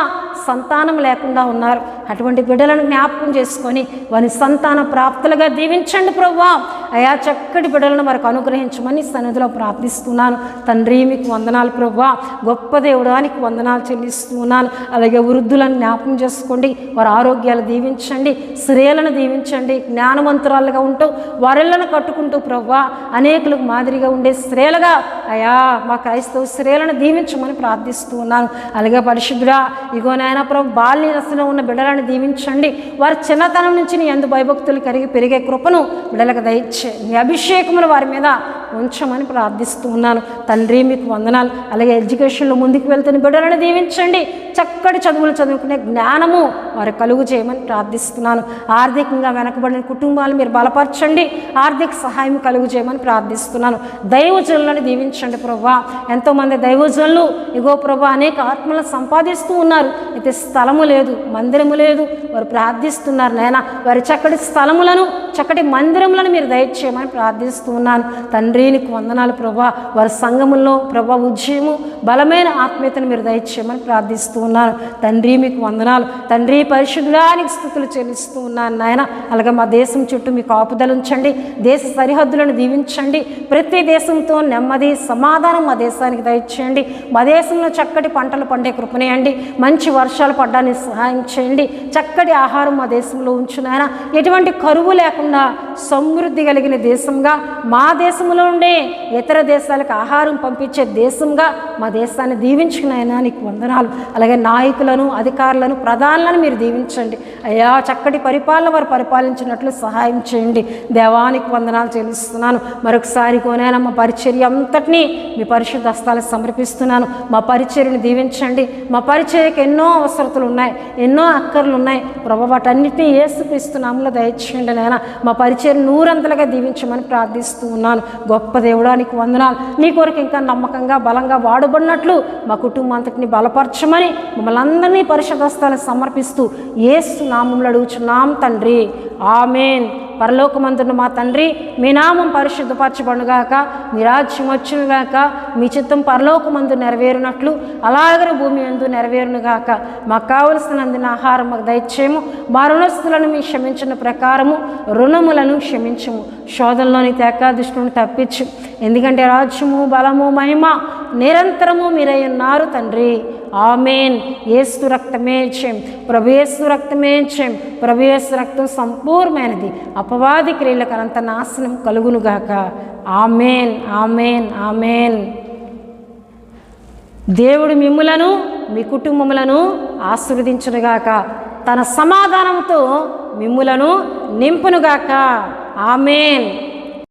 సంతానం లేకుండా ఉన్నారు. అటువంటి బిడ్డలను జ్ఞాపకం చేసుకొని వారి సంతాన ప్రాప్తులుగా దీవించండి ప్రభువా. అయా చక్కటి బిడ్డలను వారికి అనుగ్రహించమని సన్నిధిలో ప్రార్థిస్తున్నాను. తండ్రి మీకు వందనాలు ప్రభువా. గొప్ప దేవుడానికి వందనాలు చెల్లిస్తున్నాను. అలాగే వృద్ధులను జ్ఞాపకం చేసుకోండి, వారి ఆరోగ్యాలు దీవించండి, స్త్రీలను దీవించండి. జ్ఞానవంతురాలుగా ఉంటూ వారిళ్లను కట్టుకుంటూ ప్రభువా అనేకులకు మాదిరిగా ఉండే స్త్రీలుగా అయా మా క్రైస్తవ స్త్రీలను దీవించమని ప్రార్థిస్తూ ఉన్నాను. అలాగే పరిశుద్ధుడా ఇగో నాయన ప్రభు బాల్య దశలో ఉన్న బిడ్డలను దీవించండి. వారి చిన్నతనం నుంచి నీ యందు భయభక్తులు కరిగి పెరిగే కృపను బిడ్డలకు దయచే, నీ అభిషేకములు వారి మీద ఉంచమని ప్రార్థిస్తూ ఉన్నాను. తండ్రి మీకు వందనాలు. అలాగే ఎడ్యుకేషన్లో ముందుకు వెళ్తున్న బిడ్డలను దీవించండి. చక్కటి చదువులు చదువుకునే జ్ఞానము వారు కలుగు చేయమని ప్రార్థిస్తున్నాను. ఆర్థికంగా వెనకబడిన కుటుంబాలు మీరు బలపరచండి, ఆర్థిక సహాయం కలుగు చేయమని ప్రార్థిస్తున్నాను. దైవజనులను దీవించండి ప్రభువా. ఎంతోమంది దైవజనులు ఇగో ప్రభా అనేక ఆత్మలను సంపాదిస్తూ ఉన్నారు, అయితే స్థలము లేదు, మందిరము లేదు. వారు ప్రార్థిస్తున్నారు నాయన, వారి చక్కటి స్థలములను చక్కటి మందిరములను మీరు దయచేయమని ప్రార్థిస్తూ ఉన్నాను. తండ్రి నీకు వందనాలు ప్రభా. వారి సంఘముల్లో ప్రభా ఉద్యమము బలమైన ఆత్మీయతను మీరు దయచేయమని ప్రార్థిస్తూ ఉన్నాను. తండ్రి మీకు వందనాలు. తండ్రి పరిశుద్ధానికి స్థుతులు చెల్లిస్తూ ఉన్నాను నాయన. అలాగే మా దేశం చుట్టూ మీకు కాపుదలు ఉంచండి, దేశ సరిహద్దులను దీవించండి. ప్రతి దేశంతో నెమ్మది సమాధానం మా దేశానికి దయచేయండి. మా దేశంలో చక్కటి పంటలు పండే కృపనేయండి, మంచి వర్షాలు పడ్డానికి సహాయం చేయండి. చక్కటి ఆహారం మా దేశంలో ఉంచునాయన. ఎటువంటి కరువు లేకుండా సమృద్ధి కలిగిన దేశంగా మా దేశంలో ఉండే ఇతర దేశాలకు ఆహారం పంపించే దేశంగా మా దేశాన్ని దీవించుకున్నాయన నీకు వందనాలు. అలాగే నాయకులను అధికారులను ప్రధానులను మీరు దీవించండి అయ్యా. చక్కటి పరిపాలన వారు పరిపాలించినట్లు సహాయం చేయండి. దేవానికి వందనాలు చెల్లిస్తున్నాను. మరొకసారి కోనైనా మా పరిచర్య అంతటినీ మీ పరిశుద్ధ హస్తాలకు సమర్పిస్తున్నాను. మా పరిచర్యను దీవించండి. మా పరిచర్యకు ఎన్నో అవసరతలు ఉన్నాయి, ఎన్నో అక్కర్లు ఉన్నాయి ప్రభు. వాటన్నిటినీ యేసుక్రీస్తు నామములో దయచేయండి నాయన. మా పరిచర్య నూరంతలుగా దీవించమని ప్రార్థిస్తూ ఉన్నాను. గొప్ప దేవుడానికి వందనాలు. నీ కొరకు ఇంకా నమ్మకంగా బలంగా వాడబడినట్లు మా కుటుంబం అంతటిని బలపరచమని మమ్మల్ని అందరినీ పరిశుద్ధ హస్తాలకు సమర్పిస్తూ యేసు నామములో అడుగుచున్నాం తండ్రి, ఆమేన్. పరలోకమందున్న మా తండ్రి, మీ నామం పరిశుద్ధపరచబడుగాక, మీ రాజ్యం వచ్చునుగాక, మీ చిత్తం పరలోకమందు నెరవేరునట్లు అలాగనే భూమి యందు నెరవేరునుగాక. మాకు కావలసినందున ఆహారం మాకు దయచేయము. మా రుణస్తులను మీ క్షమించిన ప్రకారము రుణములను క్షమించము. శోధనలోని తేక దుష్టుని తప్పించు. ఎందుకంటే రాజ్యము బలము మహిమ నిరంతరము మీరై ఉన్నారు తండ్రి, ఆమేన్. యేసు రక్తమే జయం, ప్రభు యేసు రక్తమే జయం, ప్రభు యేసు రక్తం సంపూర్ణమైనది. అపవాది క్రియలకు అనంత నాశనం కలుగునుగాక. ఆమేన్, ఆమేన్, ఆమేన్. దేవుడు మిమ్ములను మీ కుటుంబములను ఆశీర్వదించునుగాక, తన సమాధానంతో మిమ్ములను నింపునుగాక. ఆమేన్.